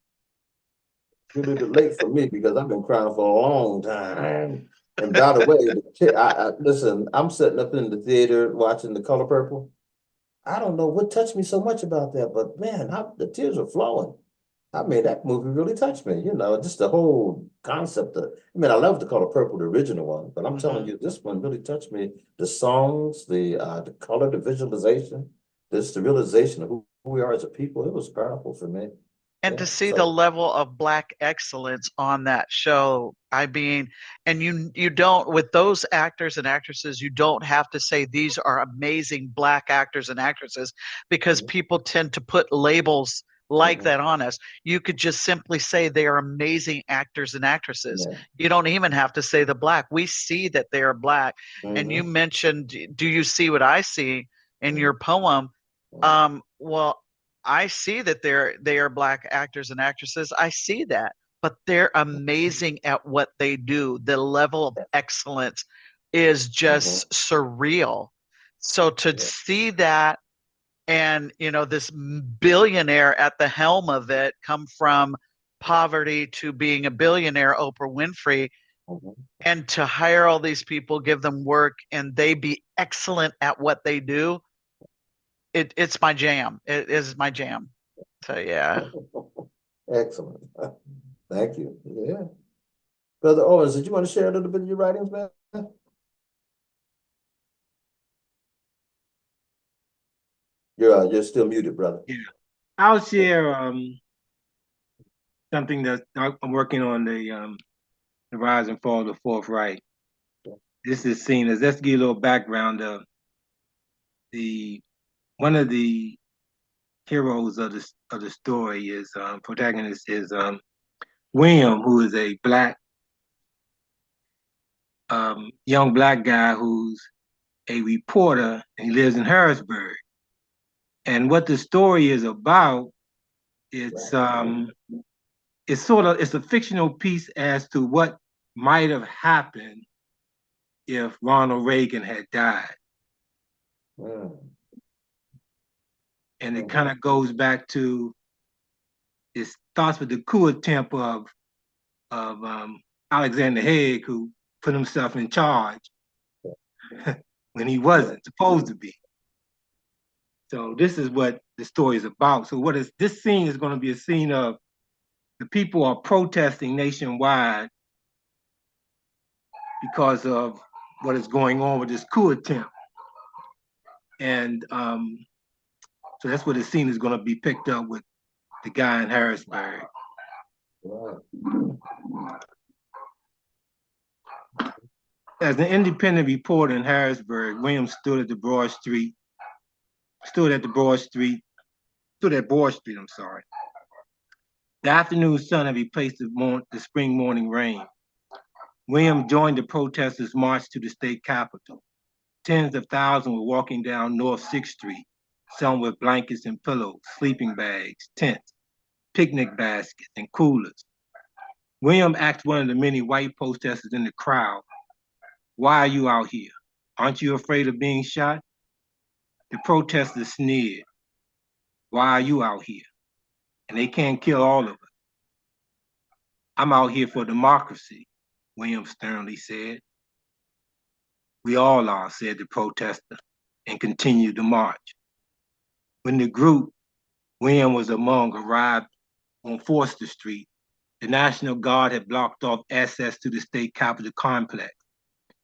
A little bit late for me because I've been crying for a long time. And by the way, listen, I'm sitting up in the theater watching The Color Purple. I don't know what touched me so much about that, but man, the tears are flowing. I mean, that movie really touched me, just the whole concept of, I love The Color Purple, the original one, but I'm telling you, this one really touched me. The songs, the color, the visualization, the realization of who we are as a people, it was powerful for me. And Yeah, to see the so. level of Black excellence on that show, I mean, and you don't, with those actors and actresses, you don't have to say these are amazing Black actors and actresses, because people tend to put labels like that on us. You could just simply say they are amazing actors and actresses. Yeah. You don't even have to say the Black. We see that they are Black. And you Mm-hmm. mentioned, do you see what I see in your poem? Well, I see that they are Black actors and actresses. I see that, but they're amazing at what they do. The level of excellence is just surreal. So to see that, and this billionaire at the helm of it, come from poverty to being a billionaire, Oprah Winfrey, and to hire all these people, give them work, and they be excellent at what they do. It's my jam. It is my jam. So yeah. Excellent. Thank you. Yeah. Brother Owens, did you want to share a little bit of your writings, man? You're still muted, brother. Yeah. I'll share something that I'm working on, the rise and fall of the Fourth Reich. This is seen as, let's give you a little background of one of the heroes of the story is protagonist is William, who is a black young black guy who's a reporter, and he lives in Harrisburg. And what the story is about, it's it's a fictional piece as to what might have happened if Ronald Reagan had died. And it kind of goes back to, it starts with the coup attempt of Alexander Haig, who put himself in charge when he wasn't supposed to be. So this is what the story is about. So this scene is going to be a scene of the people are protesting nationwide because of what is going on with this coup attempt. And so that's where the scene is going to be picked up with the guy in Harrisburg. As an independent reporter in Harrisburg, Williams stood at the Broad Street stood at Broad Street, I'm sorry. The afternoon sun had replaced the spring morning rain. William joined the protesters' march to the state capitol. Tens of thousands were walking down North 6th Street, some with blankets and pillows, sleeping bags, tents, picnic baskets, and coolers. William asked one of the many white protesters in the crowd, "Why are you out here? Aren't you afraid of being shot?" The protesters sneered, "Why are you out here? And they can't kill all of us." "I'm out here for democracy," William sternly said. "We all are," said the protester, and continued the march. When the group William was among arrived on Forster Street, the National Guard had blocked off access to the state capitol complex.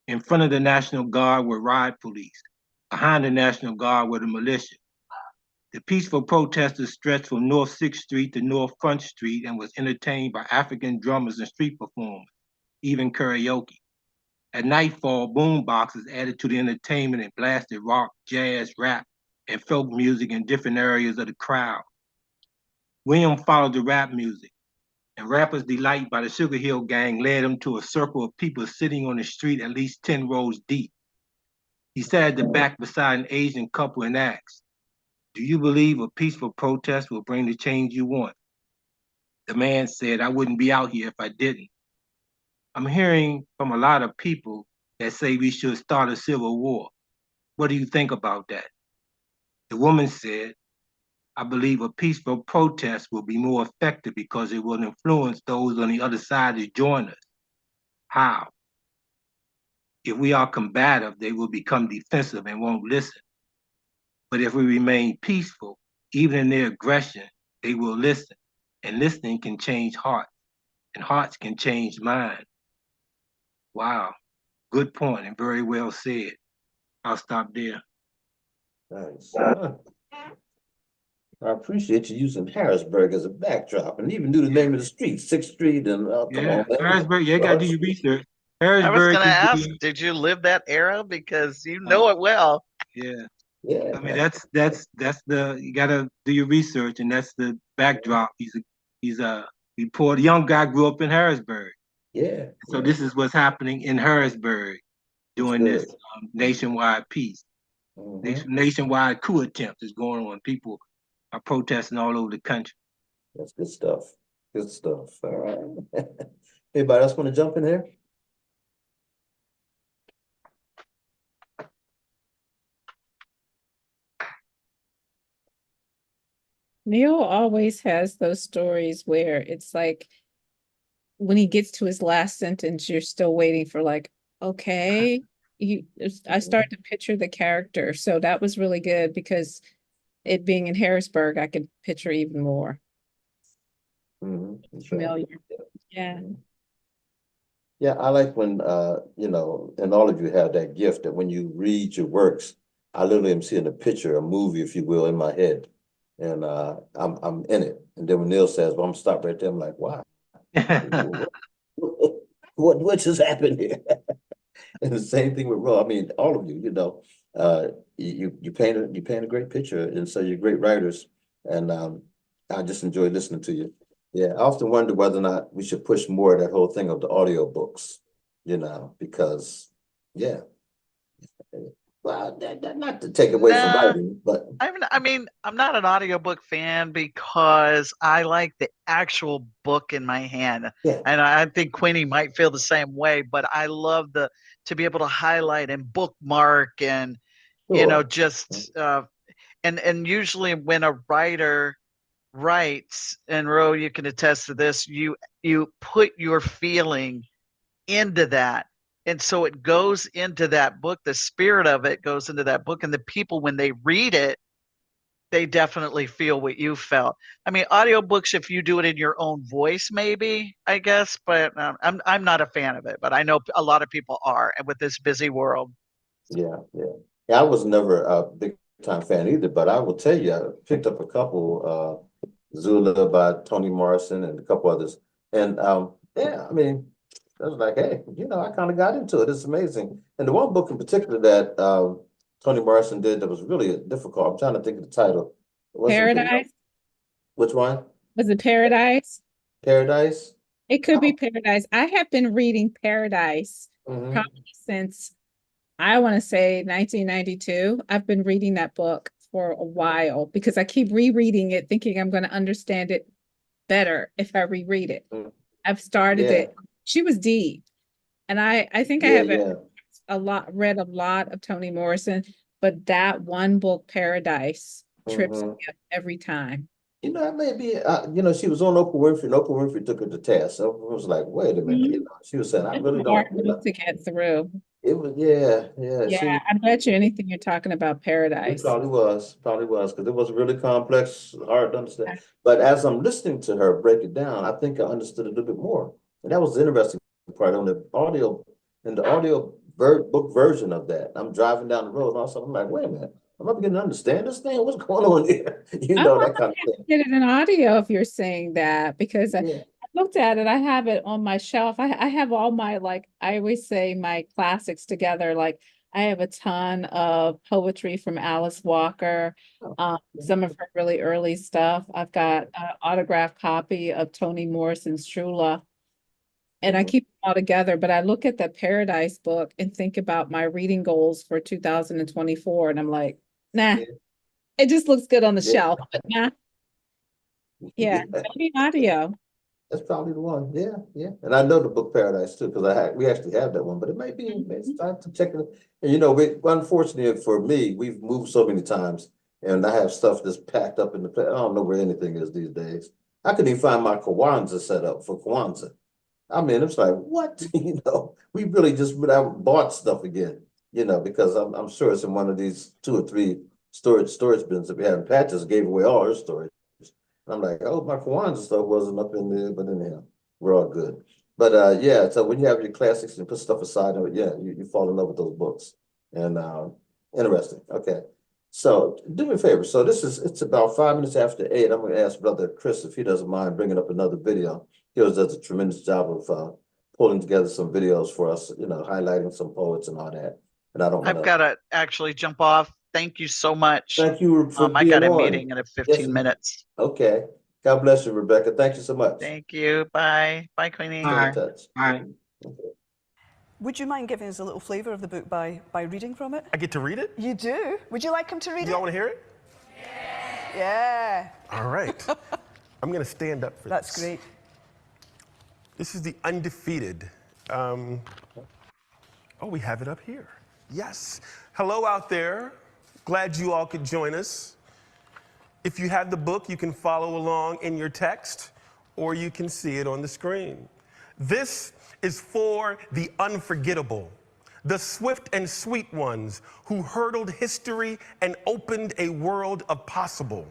In front of the National Guard were riot police. Behind the National Guard were the militia. The peaceful protesters stretched from North 6th Street to North Front Street and was entertained by African drummers and street performers, even karaoke. At nightfall, boom boxes added to the entertainment and blasted rock, jazz, rap, and folk music in different areas of the crowd. William followed the rap music, and rappers' delight by the Sugar Hill Gang led him to a circle of people sitting on the street at least 10 rows deep. He sat at the back beside an Asian couple and asked, "Do you believe a peaceful protest will bring the change you want?" The man said, "I wouldn't be out here if I didn't. I'm hearing from a lot of people that say we should start a civil war. What do you think about that?" The woman said, "I believe a peaceful protest will be more effective because it will influence those on the other side to join us." "How?" "If we are combative, they will become defensive and won't listen. But if we remain peaceful, even in their aggression, they will listen. And listening can change hearts, and hearts can change minds." Wow, good point and very well said. I'll stop there. Nice. I appreciate you using Harrisburg as a backdrop and even knew the name of the street, 6th Street, and come Yeah, on, man. Harrisburg, you gotta do your research. I was Harrisburg gonna is ask, did you live that era? Because you know it well. yeah. Yeah. I mean, that's the, you gotta do your research, and that's the backdrop. He's a reporter, young guy, grew up in Harrisburg. Yeah. So this is what's happening in Harrisburg during this nationwide peace. Nationwide coup attempt is going on. People are protesting all over the country. That's good stuff. Good stuff. All right. Anybody else want to jump in here? Neil always has those stories where it's like when he gets to his last sentence, you're still waiting for like, okay. I started to picture the character. So that was really good because it being in Harrisburg, I could picture even more familiar. Yeah. Yeah, I like when you know, and all of you have that gift that when you read your works, I literally am seeing a picture, a movie, if you will, in my head. And I'm in it. And then when Neil says, "Well, I'm stop right there," I'm like, wow. What just happened here? And the same thing with Ro. I mean, all of you, you know, you paint a great picture, and so you're great writers. And I just enjoy listening to you. Yeah, I often wonder whether or not we should push more of that whole thing of the audio books, you know, because yeah. Well, not to take away from writing, but I'm not an audiobook fan because I like the actual book in my hand. yeah. And I think Queenie might feel the same way, but I love to be able to highlight and bookmark and you know, Sure. just and usually when a writer writes, and Ro, you can attest to this, you put your feeling into that. And so it goes into that book, the spirit of it goes into that book, and the people, when they read it, they definitely feel what you felt. I mean, audiobooks, if you do it in your own voice, maybe, I guess, but I'm not a fan of it, but I know a lot of people are, and with this busy world. Yeah. I was never a big time fan either, but I will tell you, I picked up a couple, Zula by Toni Morrison and a couple others. And yeah, I mean, I was like, hey, you know, I kind of got into it. It's amazing. And the one book in particular that Toni Morrison did that was really difficult. I'm trying to think of the title. It wasn't Big- Paradise? Which one? Was it Paradise? Paradise? It could be Paradise. I have been reading Paradise Mhm. probably since, I want to say 1992. I've been reading that book for a while because I keep rereading it, thinking I'm going to understand it better if I reread it. Mm. I've started Yeah. it. She was deep. And I think I Yeah, haven't yeah. read a lot of Toni Morrison, but that one book, Paradise, trips me Mhm. up every time. You know, that may be, you know, she was on Oprah Winfrey, and Oprah Winfrey took her to task. So it was like, wait a minute, you know, she was saying, I It's really a hard don't, you know, book to get through. it was, yeah, she Yeah, was, I bet you anything you're talking about it Paradise. probably was, because it was really complex, hard to understand. But as I'm listening to her break it down, I think I understood it a little bit more. And that was the interesting part on the audio, book version of that. I'm driving down the road and all of a sudden I'm like, wait a minute, I'm not beginning to understand this thing. What's going on here? You know, that kind of thing. Get it in audio if you're saying that, because I Yeah. looked at it. I have it on my shelf. I have all my, like, I always say my classics together. Like, I have a ton of poetry from Alice Walker, some of her really early stuff. I've got an autographed copy of Toni Morrison's True Love. And I keep them all together, but I look at the Paradise book and think about my reading goals for 2024, and I'm like, nah, Yeah. it just looks good on the Yeah. shelf, but nah. Yeah, Yeah. maybe audio. That's probably the one. Yeah. And I know the book Paradise too, because we actually have that one, but it may be, it's time to check it. And you know, unfortunately for me, we've moved so many times and I have stuff that's packed up in the place. I don't know where anything is these days. I couldn't even find my Kwanzaa set up for Kwanzaa. I mean, it's like, what? You know, we really just bought stuff again, you know, because I'm sure it's in one of these 2 or 3 storage bins that we have. Pat just gave away all her storage. I'm like, oh, my Kwanzaa stuff wasn't up in there, but anyhow, we're all good. But yeah, so when you have your classics and put stuff aside, yeah, you fall in love with those books. And interesting. Okay. So do me a favor. So it's about 5 minutes after 8. I'm gonna ask Brother Chris if he doesn't mind bringing up another video. He always does a tremendous job of pulling together some videos for us, you know, highlighting some poets and all that. And I don't want I've to got to actually jump off. Thank you so much. thank you for I being got a on. meeting in 15 minutes. Okay. God bless you, Rebecca. Thank you so much. Thank you. Bye. Bye, Queenie. Stay in touch. Bye. Okay. Would you mind giving us a little flavour of the book by reading from it? I get to read it? You do? Would you like him to read Y'all it? want to hear it? Yeah. All right. I'm going to stand up for That's this. great. This is the undefeated. Oh, we have it up here. Yes. Hello out there. Glad you all could join us. If you have the book, you can follow along in your text, or you can see it on the screen. This is for the unforgettable, the swift and sweet ones who hurdled history and opened a world of possible.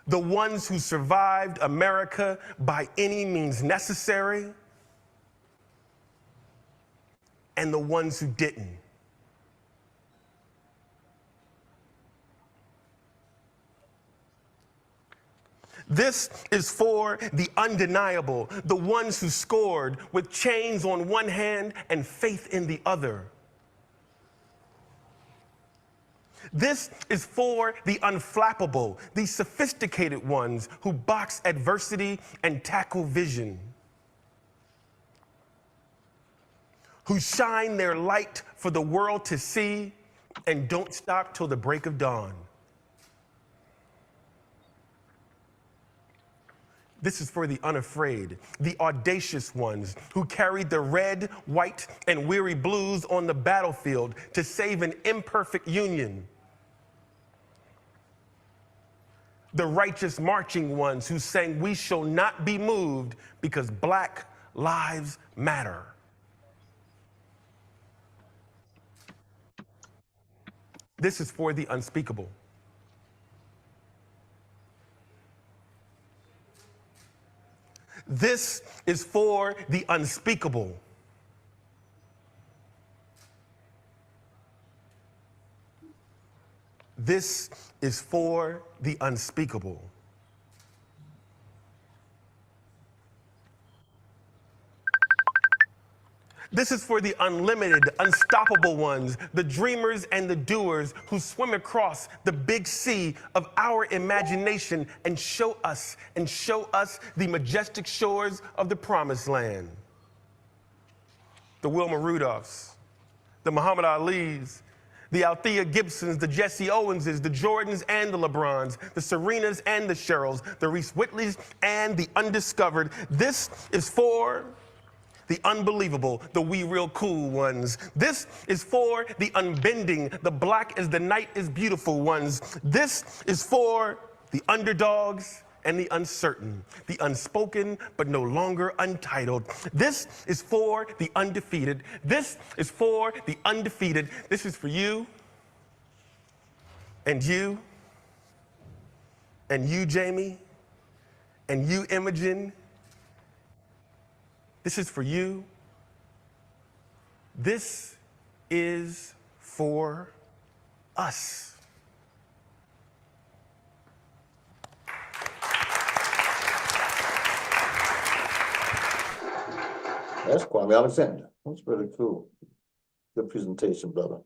The ones who survived America by any means necessary, and the ones who didn't. This is for the undeniable, the ones who scored with chains on one hand and faith in the other. This is for the unflappable, the sophisticated ones who box adversity and tackle vision, who shine their light for the world to see and don't stop till the break of dawn. This is for the unafraid, the audacious ones who carried the red, white, and weary blues on the battlefield to save an imperfect union. The righteous marching ones who sang, "We shall not be moved because Black lives matter." This is for the unspeakable. This is for the unspeakable. This is for the unspeakable. This is for the unlimited, unstoppable ones, the dreamers and the doers who swim across the big sea of our imagination and show us the majestic shores of the promised land. The Wilma Rudolphs, the Muhammad Alis, the Althea Gibsons, the Jesse Owenses, the Jordans and the LeBrons, the Serenas and the Cheryls, the Reese Whitleys and the undiscovered. This is for the unbelievable, the we real cool ones. This is for the unbending, the black as the night is beautiful ones. This is for the underdogs and the uncertain, the unspoken but no longer untitled. This is for the undefeated. This is for the undefeated. This is for you and you and you, Jamie, and you, Imogen. This is for you. This is for us. That's Kwame Alexander. That's really cool. Good presentation, brother.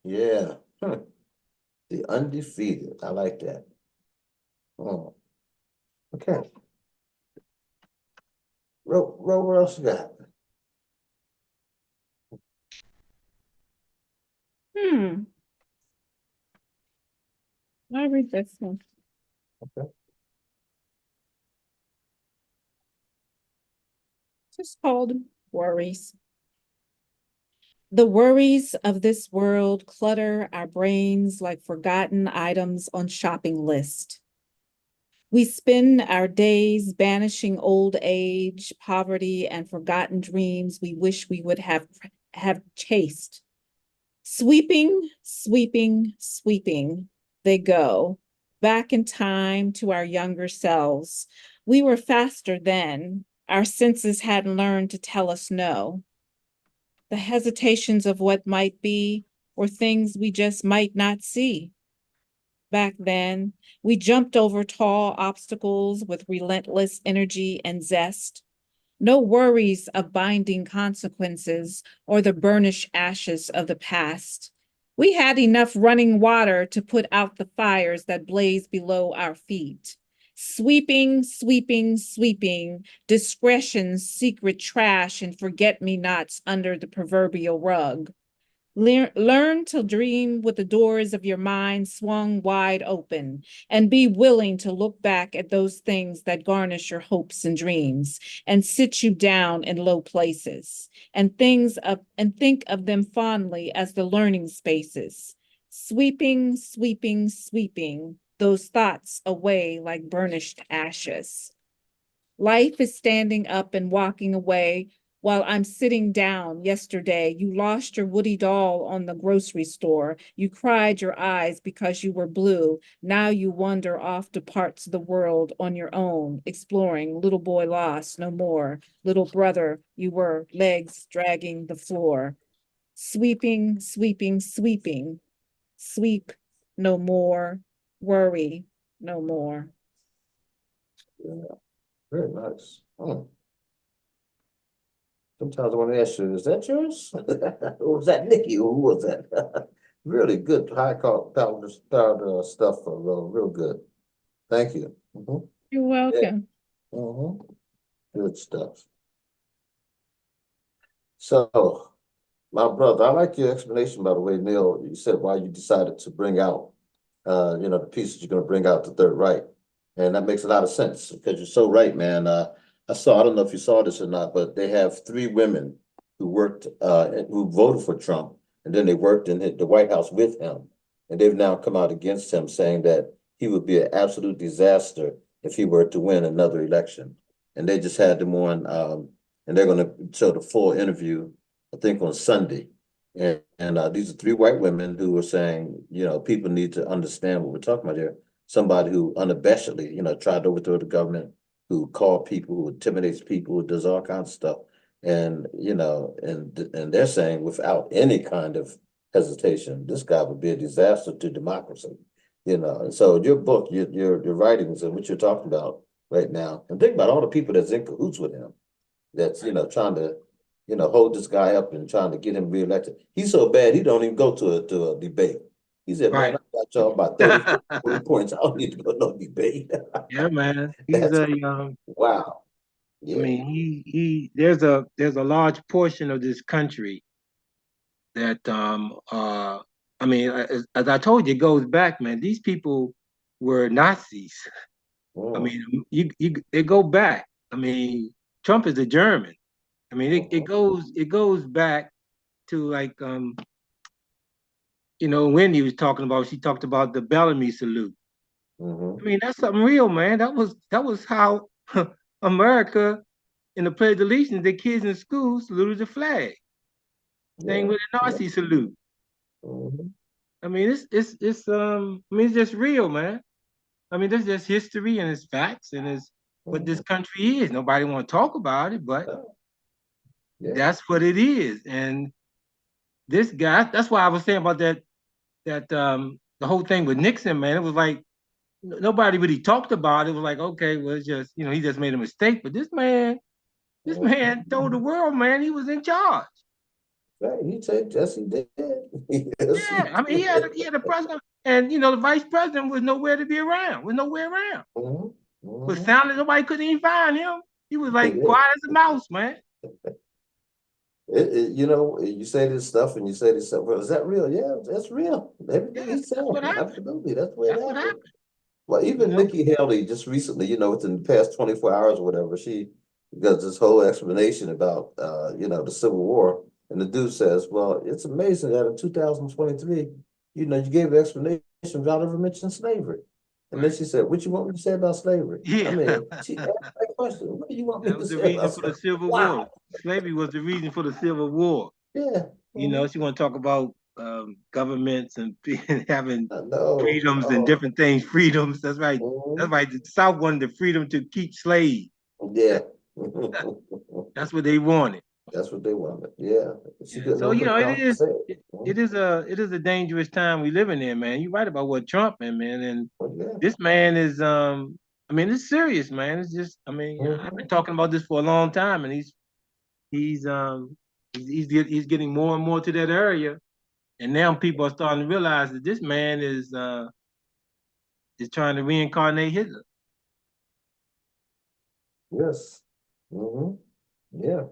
Yeah. The undefeated. I like that. Oh. Okay. Ro, what else you got? I'll read this one. Okay. It's called Worries. The worries of this world clutter our brains like forgotten items on shopping list. We spend our days banishing old age, poverty, and forgotten dreams we wish we would have chased. Sweeping, sweeping, sweeping, they go, back in time to our younger selves. We were faster then. Our senses hadn't learned to tell us no. The hesitations of what might be or things we just might not see. Back then, we jumped over tall obstacles with relentless energy and zest. No worries of binding consequences or the burnished ashes of the past. We had enough running water to put out the fires that blaze below our feet. Sweeping, sweeping, sweeping, discretion's secret trash and forget-me-nots under the proverbial rug. Learn to dream with the doors of your mind swung wide open and be willing to look back at those things that garnish your hopes and dreams and sit you down in low places and think of them fondly as the learning spaces. Sweeping, sweeping, sweeping those thoughts away like burnished ashes. Life is standing up and walking away while I'm sitting down. Yesterday, you lost your Woody doll on the grocery store. You cried your eyes because you were blue. Now you wander off to parts of the world on your own, exploring. Little boy lost, no more. Little brother, you were, legs dragging the floor. Sweeping, sweeping, sweeping. Sweep no more. Worry no more. Yeah. Very nice. Sometimes I want to ask you, is that yours? Or was that Nikki? Who was that? Really good, high quality stuff, real good. Thank you. You're welcome. Good stuff. So, my brother, I like your explanation, by the way, Neil. You said why you decided to bring out, the pieces you're going to bring out to Third Reich. And that makes a lot of sense because you're so right, man. I don't know if you saw this or not, but they have 3 women who worked, who voted for Trump, and then they worked in the White House with him. And they've now come out against him, saying that he would be an absolute disaster if he were to win another election. And they just had them on, and they're going to show the full interview, I think, on Sunday. And these are 3 white women who were saying, people need to understand what we're talking about here. Somebody who unabashedly, tried to overthrow the government, who called people, who intimidates people, who does all kinds of stuff. And, and they're saying without any kind of hesitation, this guy would be a disaster to democracy, And so your book, your writings and what you're talking about right now, and think about all the people that's in cahoots with him, that's, trying to hold this guy up and trying to get him reelected. He's so bad, he don't even go to a debate. He said, man, Right. I got y'all about 30, 40 points. I don't need to go to no debate. Yeah, man. He's That's a wow. I Yeah. mean, there's a large portion of this country that I mean, as I told you, it goes back, man. These people were Nazis. I mean, they go back. I mean, Trump is a German. I mean, it goes back to like Wendy was talking about. She talked about the Bellamy salute. I mean, that's something real, man. That was how America in the Pledge of Allegiance, the kids in school saluted the flag. Same with the Nazi salute. I mean, it's just real, man. I mean, there's just history and it's facts and it's what this country is. Nobody want to talk about it, but that's what it is. And this guy, that's why I was saying about that the whole thing with Nixon, man. It was like nobody really talked about it. It was like, okay, well, it's just, he just made a mistake. But this man told the world, man, he was in charge. Right, he said, yes, he did. Yes, Yeah, I mean, he had a president, and the vice president was nowhere to be around. Was nowhere around. Was sounding, nobody couldn't even find him. He was like quiet as a mouse, man. You say this stuff and you say this stuff. Well, is that real? Yeah, that's real. Everything he said, absolutely, that's the way it happened. Well, even Nikki Haley just recently, within the past 24 hours or whatever, she does this whole explanation about, the Civil War. And the dude says, well, it's amazing that in 2023, you gave an explanation without ever mentioning slavery. And then she said, what you want me to say about slavery? Yeah. I mean, she asked that question. What do you want me to say? That was the reason for the Civil War. Slavery was the reason for the Civil War. Yeah. She want to talk about governments and having freedoms and different things. Freedoms. That's right. That's right. The South wanted the freedom to keep slaves. Yeah. That's what they wanted. That's what they wanted. Yeah. So it is a dangerous time we living in, man. You're right about what Trump man, and this man is I mean, it's serious, man. It's just, I mean, I've been talking about this for a long time, and he's getting more and more to that area, and now people are starting to realize that this man is trying to reincarnate Hitler. Yes. Yeah.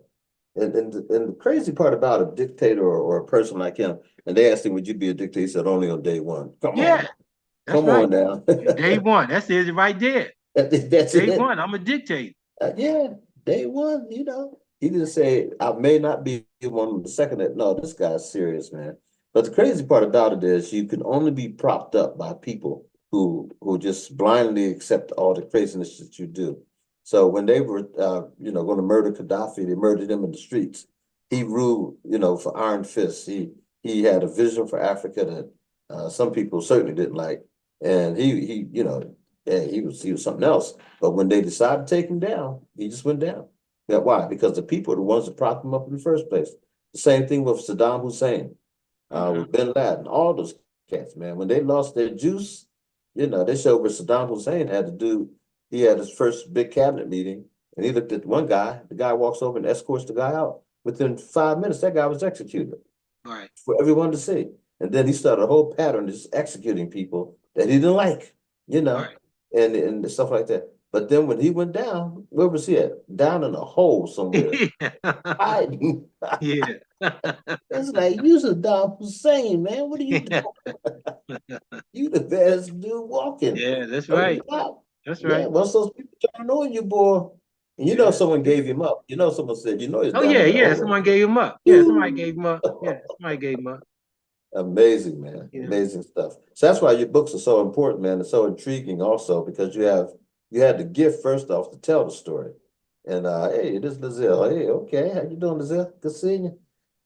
And the crazy part about a dictator or a person like him, and they asked him, would you be a dictator? He said, only on day one. Come on now. Day one. That's it right there. That's day it. One. I'm a dictator. Yeah. Day one, He didn't say, I may not be one the second. No, this guy's serious, man. But the crazy part about it is you can only be propped up by people who just blindly accept all the craziness that you do. So when they were, going to murder Gaddafi, they murdered him in the streets. He ruled, for iron fists. He had a vision for Africa that some people certainly didn't like, and he was something else. But when they decided to take him down, he just went down. Yeah, why? Because the people are the ones that propped him up in the first place. The same thing with Saddam Hussein, with Bin Laden, all those cats, man. When they lost their juice, they showed what Saddam Hussein had to do. He had his first big cabinet meeting, and he looked at one guy. The guy walks over and escorts the guy out. Within 5 minutes, that guy was executed. Right. For everyone to see. And then he started a whole pattern of just executing people that he didn't like, Right. and stuff like that. But then when he went down, where was he at? Down in a hole somewhere. Hiding. Yeah. It's like, you Saddam Hussein, man. What are you doing? You the best dude walking. Yeah, that's right. That's right. Yeah, once those people trying to know you, boy. And someone gave him up. Someone said, he's Oh, down yeah. Someone gave him up. Yeah, somebody gave him up. Yeah, somebody gave him up. Amazing, man. Yeah. Amazing stuff. So that's why your books are so important, man. It's so intriguing also, because you had the gift first off to tell the story. And hey, it is Lizelle. Hey, okay. How you doing, Lizelle? Good seeing you.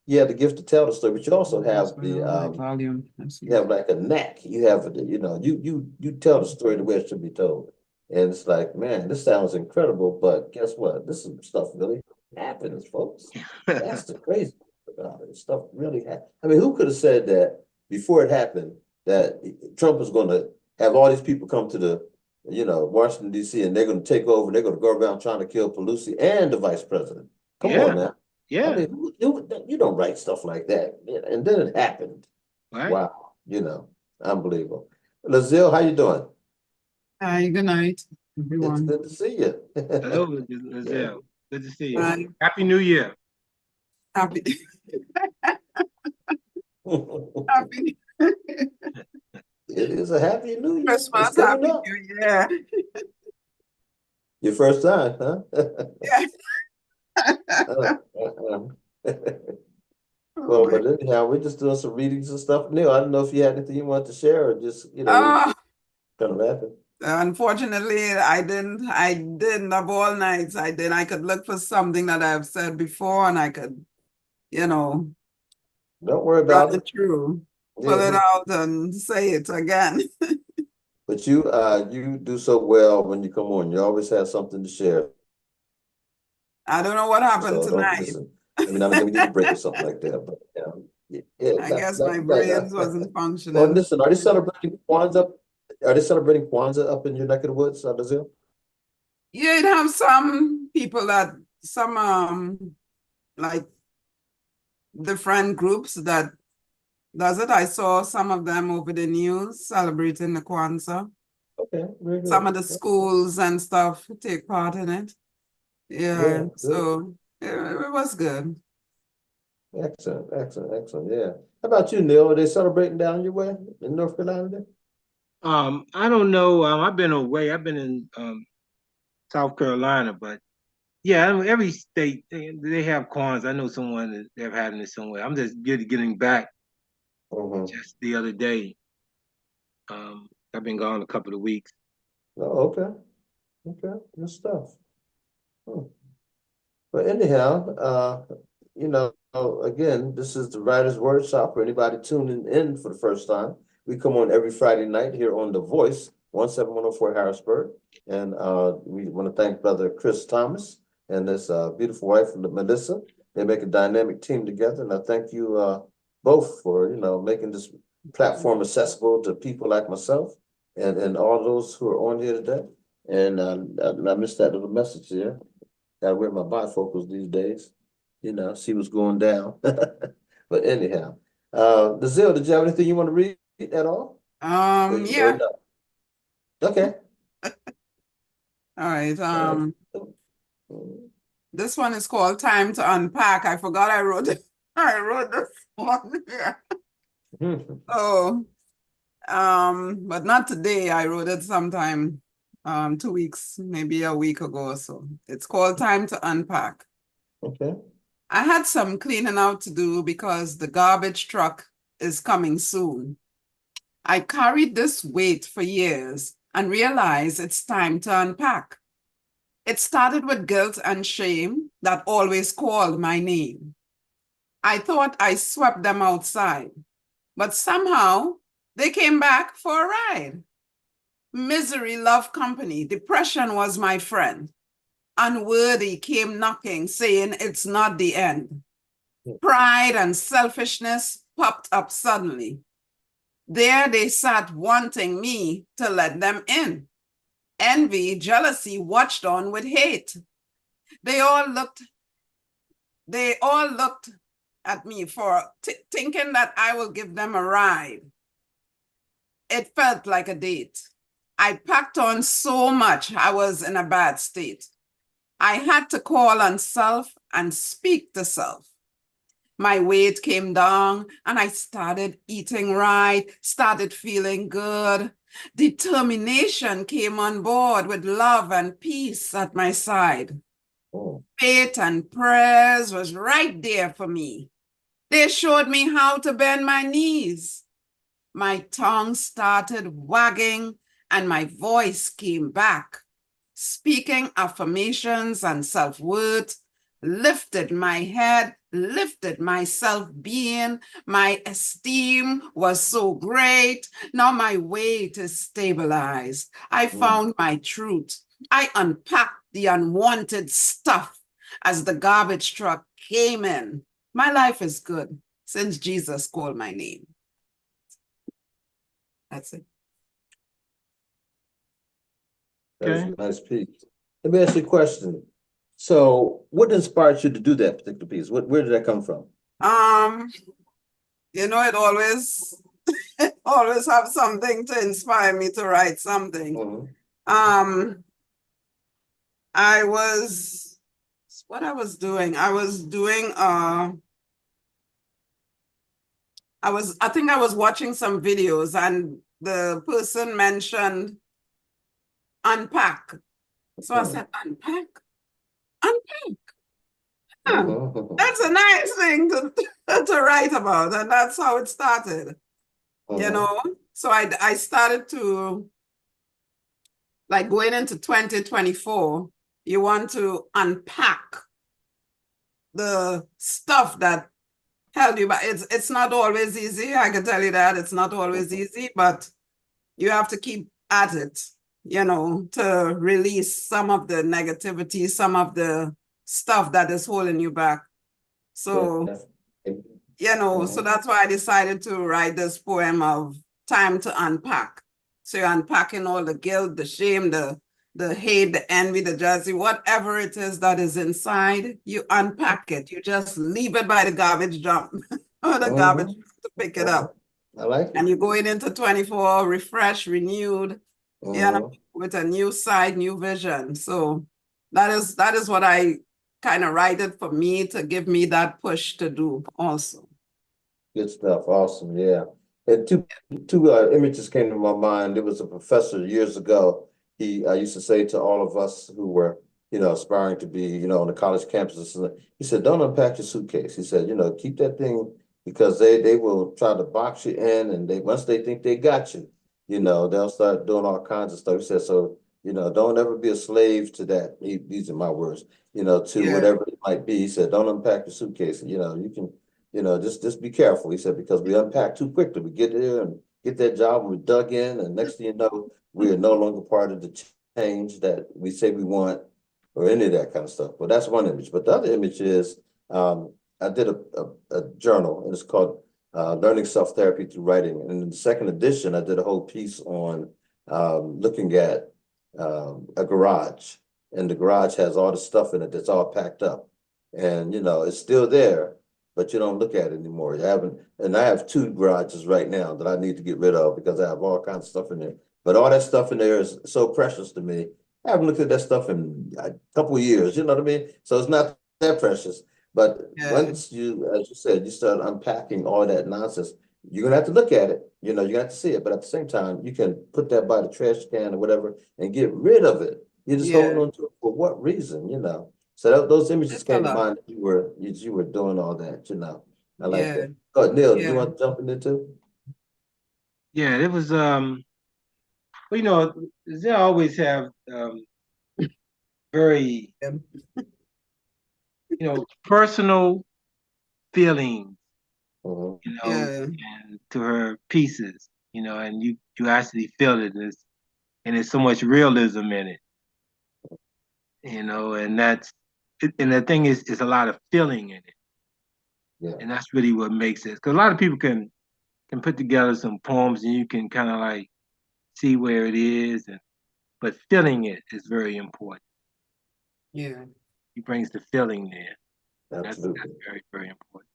You have the gift to tell the story, but you also have the volume. You have like a knack. You have you tell the story the way it should be told. And it's like, man, this sounds incredible, but guess what? This stuff really happens, folks. That's the crazy part about it. Stuff really happens. I mean, who could have said that before it happened, that Trump was going to have all these people come to the, Washington, D.C., and they're going to take over, and they're going to go around trying to kill Pelosi and the vice president. Come on now. Yeah. I mean, you don't write stuff like that. And then it happened. Right. Wow, unbelievable. Lazille, how you doing? Hi, good night, It's everyone. good to see you. Hello, Lizelle. Good to see you. Hi. Happy New Year. Happy, It happy is a happy New Year. It's Christmas, coming happy up. New Year. Your first time, huh? Yeah. Well, but anyhow, we're just doing some readings and stuff. Neil, I don't know if you had anything you wanted to share or just, Oh, kind of laughing. unfortunately, I didn't of all nights. I could look for something that I've said before and I could, Don't worry run about it it. through, Yeah, pull it out and say it again. but you do so well when you come on. You always have something to share. I don't know what happened So don't tonight. listen. I mean, I'm gonna need a break or something like that. But I guess my brains wasn't Well, functioning. listen, are they celebrating Kwanzaa? Are they celebrating Kwanzaa up in your neck of the woods, Lazille? Yeah, you'd have some people like different groups that does it. I saw some of them over the news celebrating the Kwanzaa. Okay, very good. Some of the schools and stuff take part in it. Yeah, Good. so it was good. Excellent, excellent, excellent. Yeah. How about you, Neil? Are they celebrating down your way in North Carolina then? I don't know. I've been away. I've been in South Carolina, but yeah, I mean, every state they have Kwanzaa. I know someone that they're having it somewhere. I'm just getting back just the other day. I've been gone a couple of weeks. Oh, okay. Okay, good stuff. But anyhow, again, this is the Writer's Workshop for anybody tuning in for the first time. We come on every Friday night here on The Voice, 17104 Harrisburg. And we want to thank Brother Chris Thomas and his beautiful wife, Melissa. They make a dynamic team together. And I thank you both for, making this platform accessible to people like myself and all those who are on here today. And I missed that little message here. Gotta wear my bifocals these days, see what's going down. But anyhow, Lazille, did you have anything you want to read at all? Yeah. No? Okay. All right. This one is called Time to Unpack. I forgot I wrote it. I wrote this one here. Oh, but not today. I wrote it sometime 2 weeks, maybe a week ago or so. It's called Time to Unpack. Okay. I had some cleaning out to do because the garbage truck is coming soon. I carried this weight for years and realized it's time to unpack. It started with guilt and shame that always called my name. I thought I swept them outside, but somehow they came back for a ride. Misery loved company. Depression was my friend. Unworthy came knocking, saying it's not the end. Pride and selfishness popped up suddenly. There they sat wanting me to let them in. Envy, jealousy watched on with hate. They all looked at me for thinking that I will give them a ride. It felt like a date. I packed on so much, I was in a bad state. I had to call on self and speak to self. My weight came down and I started eating right, started feeling good. Determination came on board with love and peace at my side. Faith and prayers was right there for me. They showed me how to bend my knees. My tongue started wagging and my voice came back, speaking affirmations and self-worth, lifted my head, lifted my self-being. My esteem was so great. Now my weight is stabilized. I found my truth. I unpacked the unwanted stuff as the garbage truck came in. My life is good since Jesus called my name. That's it. That was a nice piece. Let me ask you a question. So what inspired you to do that particular piece? Where did that come from? You know, it always always have something to inspire me to write something. Mhm. I was what I was doing. I was doing I think I was watching some videos and the person mentioned unpack. So I said, unpack? Unpack. Huh. Mhm. That's a nice thing to write about. And that's how it started. You Mhm. know? So I started to, like, going into 2024, you want to unpack the stuff that held you back. It's not always easy. I can tell you that it's not always easy, but you have to keep at it, you know, to release some of the negativity, some of the stuff that is holding you back. So, you know, so that's why I decided to write this poem of time to unpack. So you're unpacking all the guilt, the shame, the hate, the envy, the jealousy, whatever it is that is inside, you unpack it. You just leave it by the garbage dump or the garbage to pick it up. I like it. And you're going into 24 refreshed, renewed, you know, with a new side, new vision. So that is what I kind of write it for me to give me that push to do also. Good stuff. Awesome. Yeah. And two images came to my mind. There was a professor years ago. I used to say to all of us who were, aspiring to be, on the college campuses, he said, don't unpack your suitcase. He said, keep that thing because they will try to box you in, and once they think they got you, they'll start doing all kinds of stuff. He said, so, don't ever be a slave to that. These are my words, to whatever it might be. He said, don't unpack your suitcase. You can just be careful. He said, because we unpack too quickly. We get there and get that job, and we dug in, and next thing you know, we are no longer part of the change that we say we want, or any of that kind of stuff. But that's one image. But the other image is, I did a journal, and it's called Learning Self-Therapy Through Writing. And in the second edition, I did a whole piece on looking at a garage. And the garage has all the stuff in it that's all packed up. And, it's still there, but you don't look at it anymore. And I have two garages right now that I need to get rid of because I have all kinds of stuff in there. But all that stuff in there is so precious to me. I haven't looked at that stuff in a couple of years, you know what I mean? So it's not that precious. But once you, as you said, you start unpacking all that nonsense, you're gonna have to look at it, you're gonna have to see it. But at the same time, you can put that by the trash can or whatever and get rid of it. You're just holding on to it for what reason? So those images came to mind that you were doing all that, I like that. Oh, Neil, do you want to jump in there too? Yeah, it was they always have very personal feelings, and to her pieces, and you actually feel it, and there's so much realism in it, and the thing is, a lot of feeling in it. Yeah. And that's really what makes it, because a lot of people can put together some poems and you can kind of like see where it is, but feeling it is very important. Yeah. He brings the feeling there. Absolutely. That's very, very important.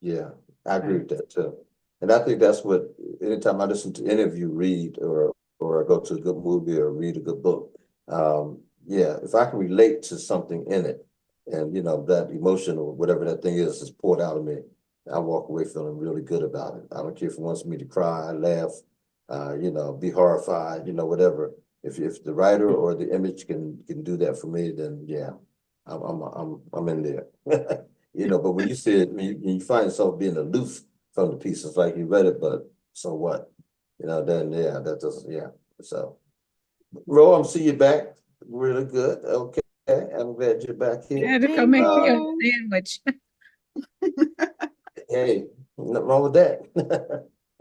Yeah, I agree with that too. And I think that's what, anytime I listen to any of you read or I go to a good movie or read a good book, if I can relate to something in it, and that emotion or whatever that thing is poured out of me, I walk away feeling really good about it. I don't care if it wants me to cry, laugh, be horrified, whatever. If the writer or the image can do that for me, then yeah, I'm in there. But when you see it, when you find yourself being aloof from the piece, it's like you read it, but so what? Then yeah, that doesn't, yeah. So, Ro, I'm seeing you back. Really good. Okay, I'm glad you're back I here. had to come make me a sandwich. Hey, nothing wrong with that.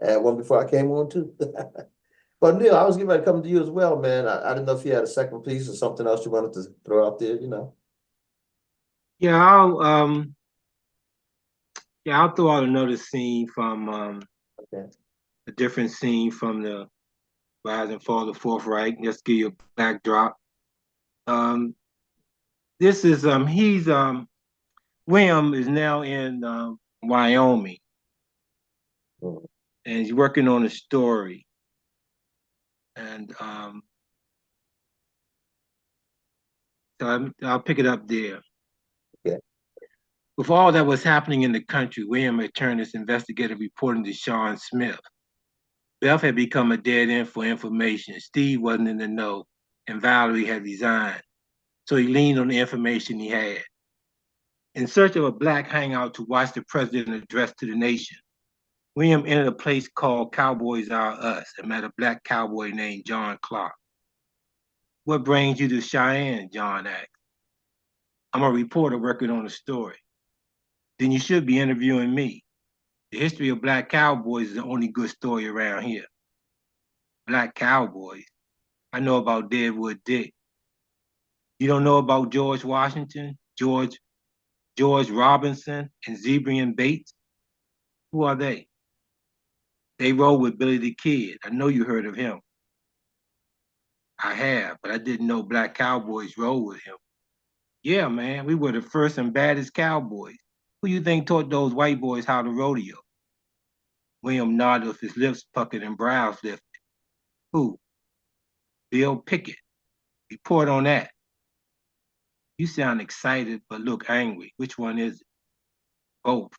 I had one before I came on too. But Neil, I was getting ready to come to you as well, man. I didn't know if you had a second piece or something else you wanted to throw out there, Yeah, I'll throw out another scene from Okay. a different scene from the Rise and Fall of the Fourth Reich. Just give you a backdrop. This is William is now in Wyoming, Mhm. and he's working on a story. And so I'll pick it up there. Okay. With all that was happening in the country, William had turned his investigative reporting to Sean Smith. Beth had become a dead end for information. Steve wasn't in the know, and Valerie had resigned. So he leaned on the information he had. In search of a black hangout to watch the president address to the nation, William entered a place called Cowboys Are Us and met a black cowboy named John Clark. What brings you to Cheyenne? John asked. I'm a reporter working on a story. Then you should be interviewing me. The history of black cowboys is the only good story around here. Black cowboys? I know about Deadwood Dick. You don't know about George Washington, George Robinson, and Zebrian Bates? Who are they? They rode with Billy the Kid. I know you heard of him. I have, but I didn't know black cowboys rode with him. Yeah, man, we were the first and baddest cowboys. Who you think taught those white boys how to rodeo? William nodded with his lips puckered and brows lifted. Who? Bill Pickett. Report on that. You sound excited but look angry. Which one is it? Both.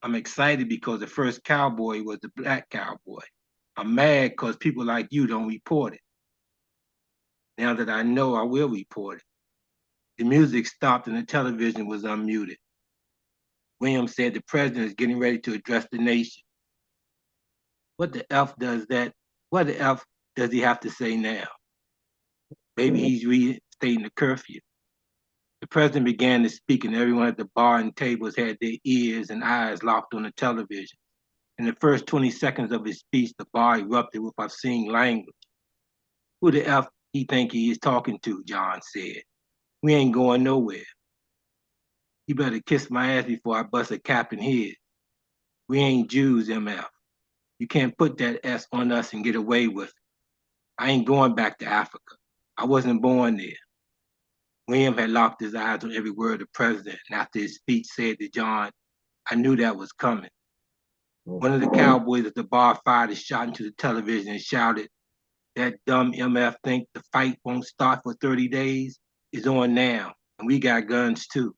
I'm excited because the first cowboy was the black cowboy. I'm mad because people like you don't report it. Now that I know, I will report it. The music stopped and the television was unmuted. William said the president is getting ready to address the nation. What the F does he have to say now? Maybe he's reinstating the curfew. The president began to speak and everyone at the bar and tables had their ears and eyes locked on the television. In the first 20 seconds of his speech, the bar erupted with obscene language. Who the F he think he is talking to, John said. We ain't going nowhere. You better kiss my ass before I bust a cap in his. We ain't Jews, MF. You can't put that S on us and get away with it. I ain't going back to Africa. I wasn't born there. William had locked his eyes on every word of the president, and after his speech said to John, I knew that was coming. One of the cowboys at the bar fired a shot into the television and shouted, that dumb MF think the fight won't start for 30 days? It's on now, and we got guns too.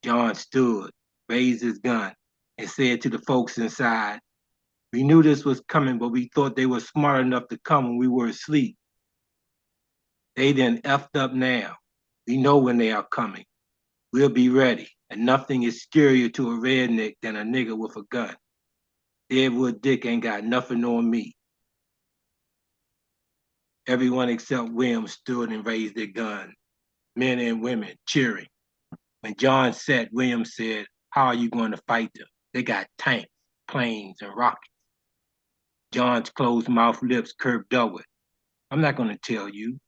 John stood, raised his gun, and said to the folks inside, we knew this was coming, but we thought they were smart enough to come when we were asleep. They done effed up now. We know when they are coming. We'll be ready, and nothing is scarier to a redneck than a nigger with a gun. Deadwood Dick ain't got nothing on me. Everyone except William stood and raised their guns, men and women cheering. When John said, William said, how are you going to fight them? They got tanks, planes, and rockets. John's closed mouth lips curved upward. I'm not going to tell you.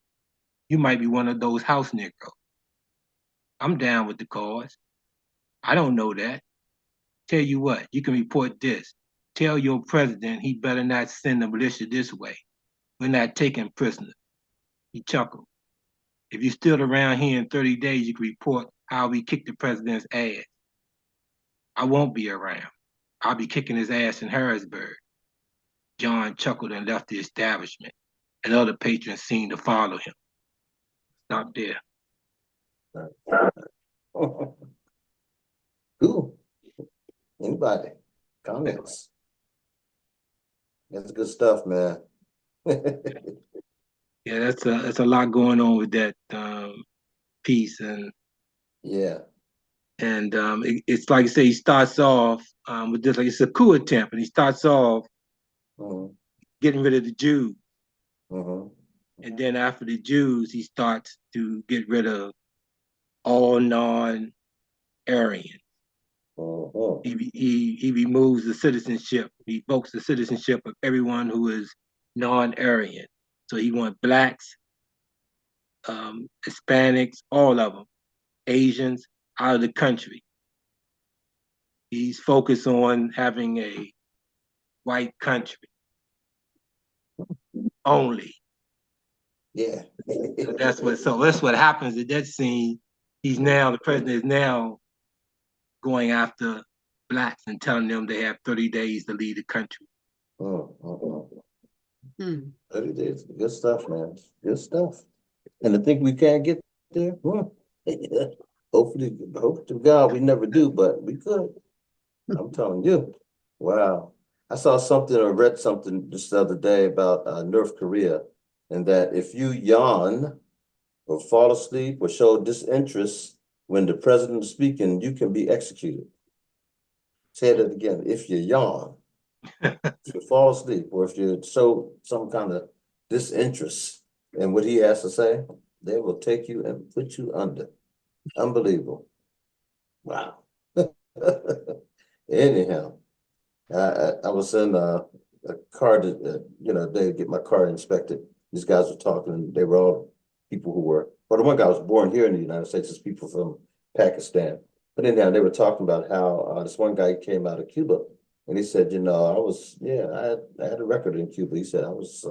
You might be one of those house Negroes. I'm down with the cause. I don't know that. Tell you what, you can report this. Tell your president he better not send the militia this way. We're not taking prisoners. He chuckled. If you're still around here in 30 days, you can report how we kicked the president's ass. I won't be around. I'll be kicking his ass in Harrisburg. John chuckled and left the establishment, and other patrons seemed to follow him. Stop there. Cool. Anybody? Comments? That's good stuff, man. Yeah, that's a lot going on with that piece, and Yeah. it's like I say, he starts off with this, like it's a coup attempt, and he starts off getting rid of the Jews, and then after the Jews, he starts to get rid of all non-Aryan. He removes the citizenship, he revokes the citizenship of everyone who is non-Aryan. So he wants blacks, Hispanics, all of them, Asians out of the country. He's focused on having a white country only. Yeah. So that's what happens at that scene. The president is now going after blacks and telling them they have 30 days to leave the country. Hmm. 30 days. Good stuff, man. Good stuff. And I think we can't get there. Hopefully, hope to God we never do, but we could. I'm telling you. Wow. I saw something or read something just the other day about North Korea, and that if you yawn or fall asleep or show disinterest when the president is speaking, you can be executed. Say that again. If you yawn, if you fall asleep, or if you show some kind of disinterest in what he has to say, they will take you and put you under. Unbelievable. Wow. Anyhow, I was in a car, they get my car inspected. These guys were talking, and they were all people who were, well, the one guy was born here in the United States, it's people from Pakistan. But anyhow, they were talking about how this one guy came out of Cuba, and he said, I had a record in Cuba. He said I was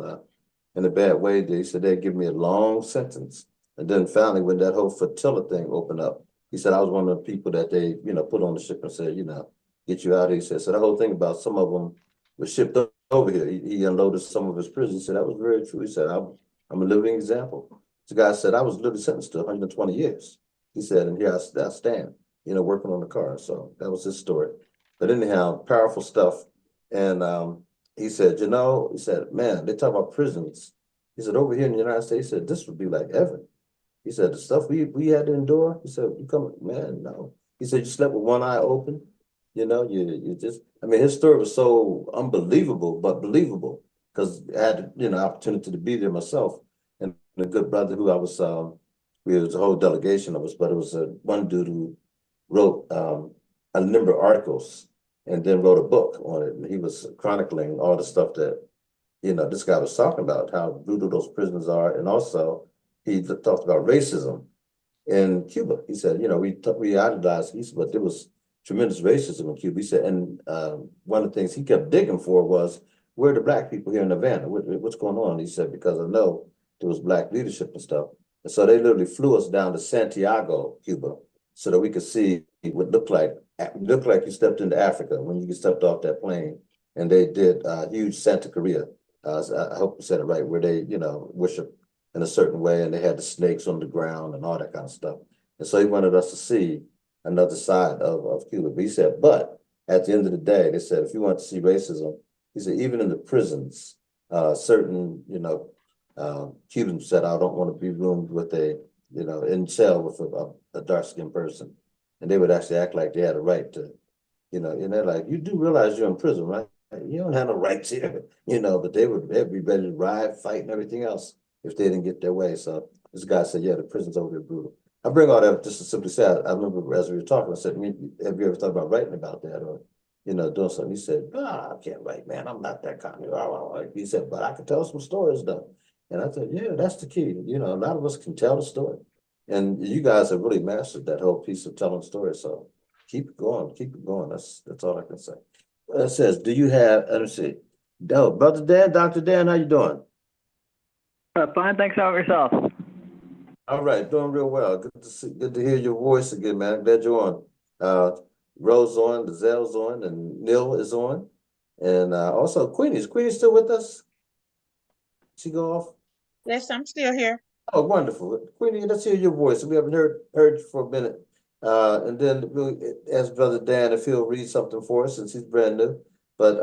in a bad way. He said they'd give me a long sentence. And then finally, when that whole flotilla thing opened up, he said I was one of the people that they, put on the ship and said, get you out here. He said, so the whole thing about some of them were shipped over here. He unloaded some of his prisoners. He said, that was very true. He said, I'm a living example. The guy said, I was literally sentenced to 120 years. He said, and here I stand, working on the car. So that was his story. But anyhow, powerful stuff. And he said, man, they talk about prisons. He said, over here in the United States, he said, this would be like heaven. He said, the stuff we had to endure, he said, you come, man, no. He said, you slept with one eye open. You just, his story was so unbelievable, but believable, because I had, opportunity to be there myself. And a good brother who I was, we was a whole delegation of us, but it was one dude who wrote a number of articles and then wrote a book on it. And he was chronicling all the stuff that, this guy was talking about, how brutal those prisons are. And also he talked about racism in Cuba. He said, we idolized East, but there was tremendous racism in Cuba. He said, and one of the things he kept digging for was, where are the black people here in Havana? What's going on? He said, because I know there was black leadership and stuff. And so they literally flew us down to Santiago, Cuba, so that we could see what looked like you stepped into Africa when you stepped off that plane. And they did huge Santa Maria. I hope I said it right, where they, worship in a certain way, and they had the snakes on the ground and all that kind of stuff. And so he wanted us to see another side of Cuba. But he said, but at the end of the day, they said, if you want to see racism, he said, even in the prisons, certain, Cubans said, I don't want to be roomed with in cell with a dark-skinned person. And they would actually act like they had a right to, and they're like, you do realize you're in prison, right? You don't have no rights here, but they'd be ready to riot, fight, and everything else if they didn't get their way. So this guy said, yeah, the prison's over there brutal. I bring all that just to simply say, I remember as we were talking, I said, have you ever thought about writing about that or, doing something? He said, I can't write, man. I'm not that kind of, he said, but I can tell some stories though. And I said, yeah, that's the key. A lot of us can tell the story. And you guys have really mastered that whole piece of telling stories. So keep it going, keep it going. That's all I can say. It says, do you have, let me see. Brother Dan, Dr. Dan, how you doing? Fine, thanks. How about yourself? All right, doing real well. Good to hear your voice again, man. I'm glad you're on. Rose on, Gazelle's on, and Neil is on. And also Queenie's still with us? She go off? Yes, I'm still here. Oh, wonderful. Queenie, let's hear your voice. We haven't heard you for a minute. And then we'll ask Brother Dan if he'll read something for us since he's brand new. But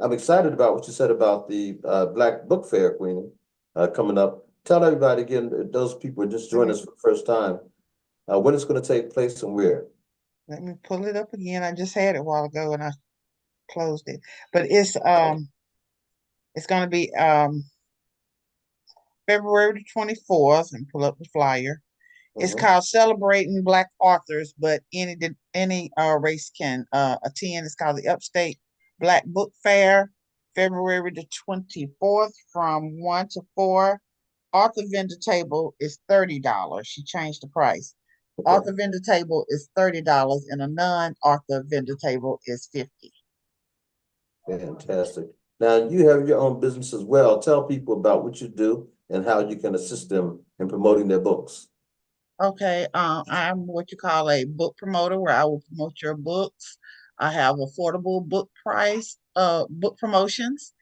I'm excited about what you said about the Black Book Fair, Queenie, coming up. Tell everybody again, those people who just joined us for the first time, when it's going to take place and where. Let me pull it up again. I just had it a while ago and I closed it. But it's going to be February the 24th, and pull up the flyer. It's called Celebrating Black Authors, but any race can attend. It's called the Upstate Black Book Fair, February the 24th from 1 to 4. Author vendor table is $30. She changed the price. Okay. Author vendor table is $30 and a non-author vendor table is $50. Fantastic. Now you have your own business as well. Tell people about what you do and how you can assist them in promoting their books. Okay, I'm what you call a book promoter, where I will promote your books. I have affordable book promotions.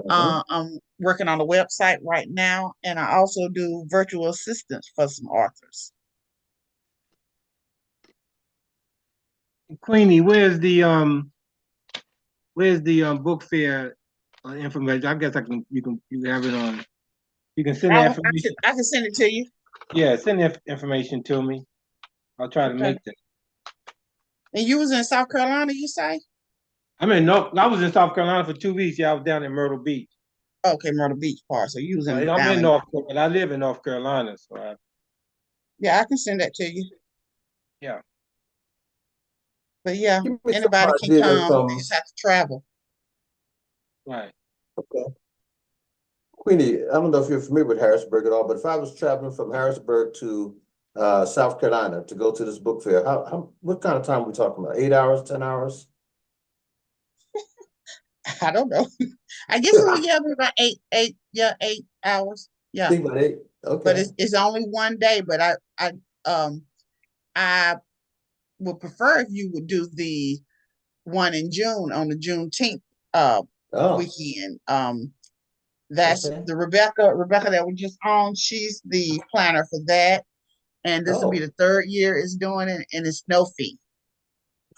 I'm working on a website right now, and I also do virtual assistance for some authors. Queenie, where's the book fair information? I guess you can have it on. You can send that information. I can send it to you. Yeah, send that information to me. I'll try to make that. And you was in South Carolina, you say? I was in South Carolina for 2 weeks. Yeah, I was down in Myrtle Beach. Okay, Myrtle Beach part. So you was in I'm in North Carolina. I live in North Carolina, so yeah, I can send that to you. yeah. But yeah, Give me some anybody can ideas come. from- They just have to travel. Right. Okay. Queenie, I don't know if you're familiar with Harrisburg at all, but if I was traveling from Harrisburg to South Carolina to go to this book fair, what kind of time are we talking about? 8 hours, 10 hours? I don't know. I guess it would be about 8 hours. Yeah. Think about 8. Okay. But it's only one day. But I would prefer if you would do the one in June on the Juneteenth weekend. That's Okay. the Rebecca that was just on. She's the planner for that. And this will be the 3rd year it's doing it, and it's no fee.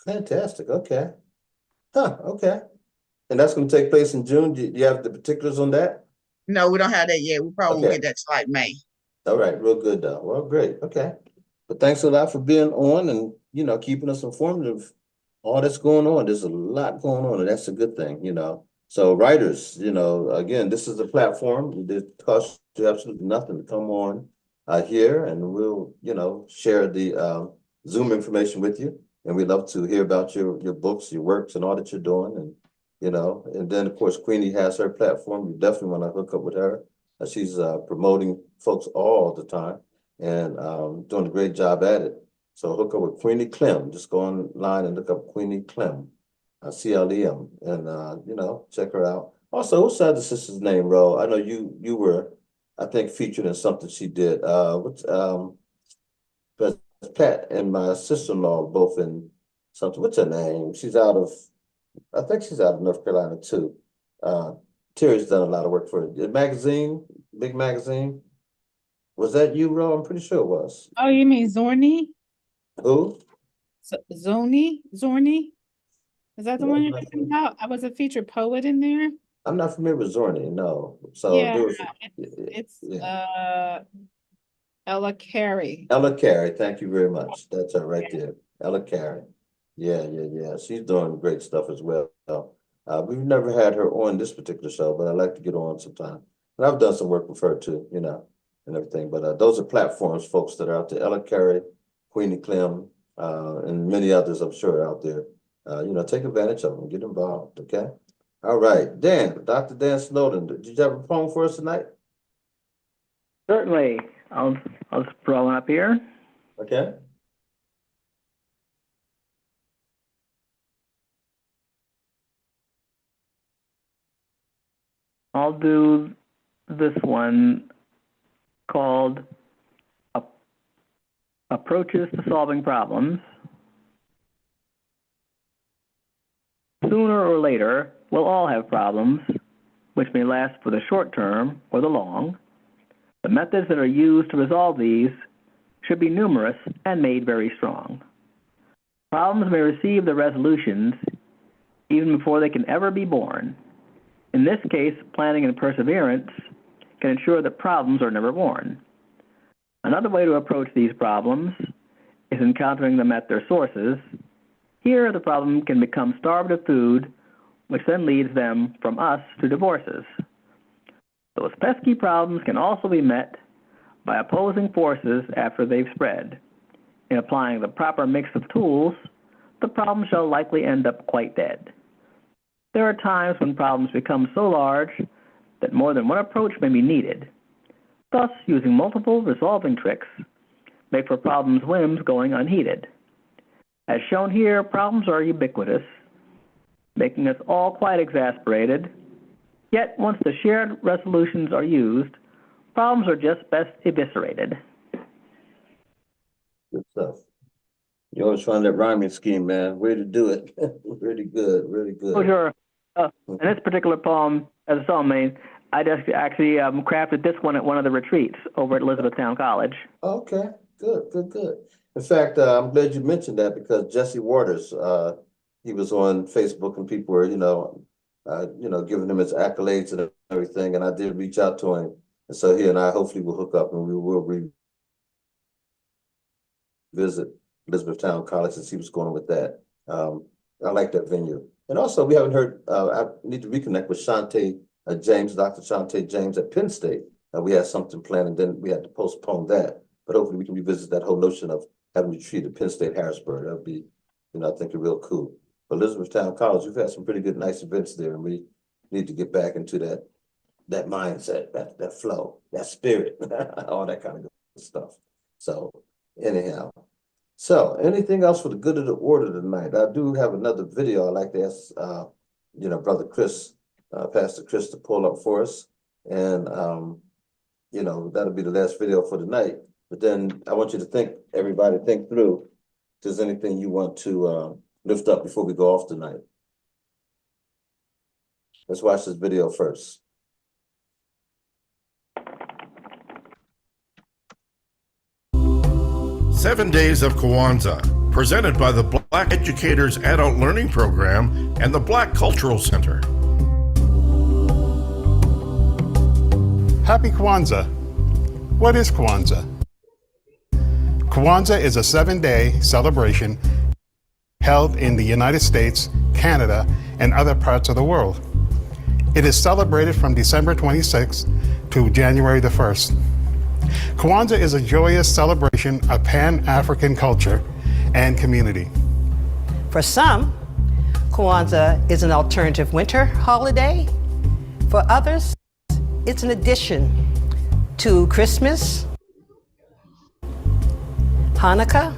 Fantastic. Okay. Huh. Okay. And that's going to take place in June. Do you have the particulars on that? No, we don't have that yet. We probably won't get that till like May. All right. Real good, though. Well, great. Okay. But thanks a lot for being on and, keeping us informed of all that's going on. There's a lot going on, and that's a good thing, So writers, again, this is a platform. It costs you absolutely nothing to come on here, and we'll, share the Zoom information with you. And we'd love to hear about your books, your works, and all that you're doing. And, and then, of course, Queenie has her platform. You definitely want to hook up with her. She's promoting folks all the time and doing a great job at it. So hook up with Queenie Clem. Just go online and look up Queenie Clem, CLEM, and check her out. Also, what's the other sister's name, Ro? I know you were, I think, featured in something she did. But Pat and my sister-in-law both in something. What's her name? I think she's out of North Carolina too. Terry's done a lot of work for it. Magazine, big magazine. Was that you, Ro? I'm pretty sure it was. Oh, you mean Zorni? Who? Zorni? Is that the one you're talking about? I was a featured poet in there. I'm not familiar with Zorni, no. So Yeah, there was, it's Ella Carey. Ella Carey, thank you very much. That's her right there. Ella Carey. Yeah. She's doing great stuff as well. We've never had her on this particular show, but I'd like to get on sometime. And I've done some work with her too, and everything. But those are platforms, folks, that are out there. Ella Carey, Queenie Clem, and many others, I'm sure, out there. Take advantage of them, get involved, okay? All right, Dr. Dan Snowden, did you have a poem for us tonight? Certainly. I'll scroll up here. Okay. I'll do this one called Approaches to Solving Problems. Sooner or later, we'll all have problems, which may last for the short term or the long. The methods that are used to resolve these should be numerous and made very strong. Problems may receive their resolutions even before they can ever be born. In this case, planning and perseverance can ensure that problems are never born. Another way to approach these problems is encountering them at their sources. Here, the problem can become starved of food, which then leads them from us to divorces. Those pesky problems can also be met by opposing forces after they've spread. In applying the proper mix of tools, the problem shall likely end up quite dead. There are times when problems become so large that more than one approach may be needed. Thus, using multiple resolving tricks make for problems' whims going unheeded. As shown here, problems are ubiquitous, making us all quite exasperated. Yet, once the shared resolutions are used, problems are just best eviscerated. Good stuff. You always find that rhyming scheme, man. Way to do it. Really good, really good. Oh, sure. In this particular poem, as a psalm, I just actually crafted this one at one of the retreats over at Elizabethtown College. Okay, good, good, good. In fact, I'm glad you mentioned that because Jesse Waters, he was on Facebook and people were, giving him his accolades and everything. And I did reach out to him. And so he and I hopefully will hook up and we will revisit Elizabethtown College and see what's going on with that. I like that venue. And also we haven't heard, I need to reconnect with Shantae James, Dr. Shantae James at Penn State. We had something planned and then we had to postpone that. But hopefully we can revisit that whole notion of having a retreat at Penn State Harrisburg. That would be, I think real cool. But Elizabethtown College, we've had some pretty good, nice events there, and we need to get back into that mindset, that flow, that spirit, all that kind of good stuff. So anyhow, anything else for the good of the order tonight? I do have another video I'd like to ask, Brother Chris, Pastor Chris, to pull up for us, and that'll be the last video for tonight. But then I want you to everybody think through if there's anything you want to lift up before we go off tonight. Let's watch this video first. Seven Days of Kwanzaa, presented by the Black Educators Adult Learning Program and the Black Cultural Center. Happy Kwanzaa. What is Kwanzaa? Kwanzaa is a 7-day celebration held in the United States, Canada, and other parts of the world. It is celebrated from December 26th to January the 1st. Kwanzaa is a joyous celebration of Pan-African culture and community. For some, Kwanzaa is an alternative winter holiday. For others, it's an addition to Christmas, Hanukkah,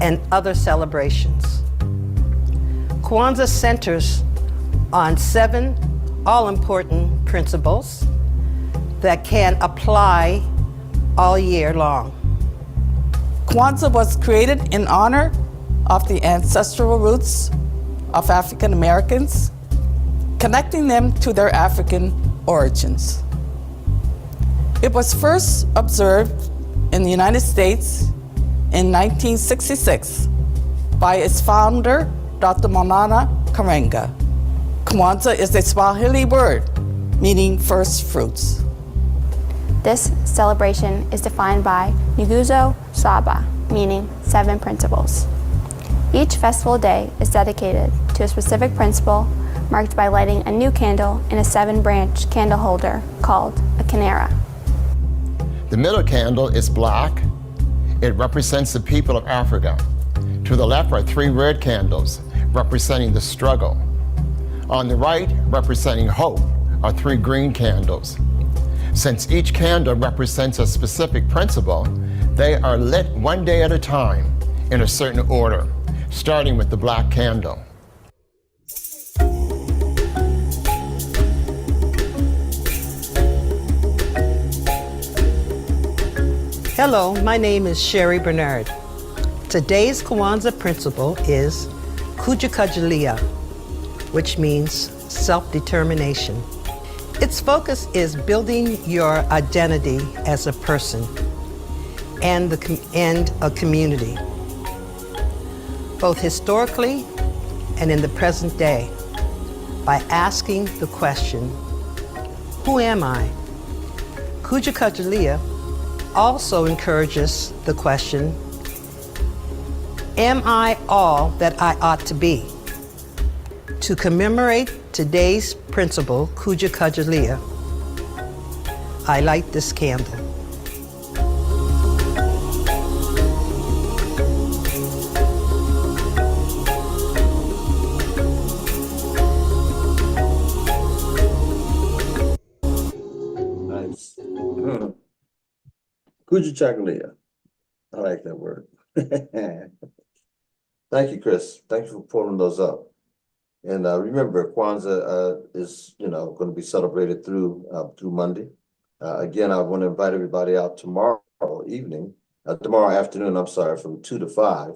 and other celebrations. Kwanzaa centers on 7 all-important principles that can apply all year long. Kwanzaa was created in honor of the ancestral roots of African Americans, connecting them to their African origins. It was first observed in the United States in 1966 by its founder, Dr. Maulana Karenga. Kwanzaa is a Swahili word meaning first fruits. This celebration is defined by Nguzo Saba, meaning 7 principles. Each festival day is dedicated to a specific principle, marked by lighting a new candle in a 7-branch candle holder called a kinara. The middle candle is black. It represents the people of Africa. To the left are 3 red candles representing the struggle. On the right, representing hope, are 3 green candles. Since each candle represents a specific principle, they are lit one day at a time in a certain order, starting with the black candle. Hello, my name is Sherry Bernard. Today's Kwanzaa principle is Kujikajalia, which means self-determination. Its focus is building your identity as a person and a community, both historically and in the present day, by asking the question, who am I? Kujikajalia also encourages the question, am I all that I ought to be? To commemorate today's principle, Kujikajalia, I light this candle. Nice. Kujikajalia. I like that word. Thank you, Chris. Thank you for pulling those up. And remember, Kwanzaa is, going to be celebrated through Monday. Again, I want to invite everybody out tomorrow afternoon, I'm sorry, from 2 to 5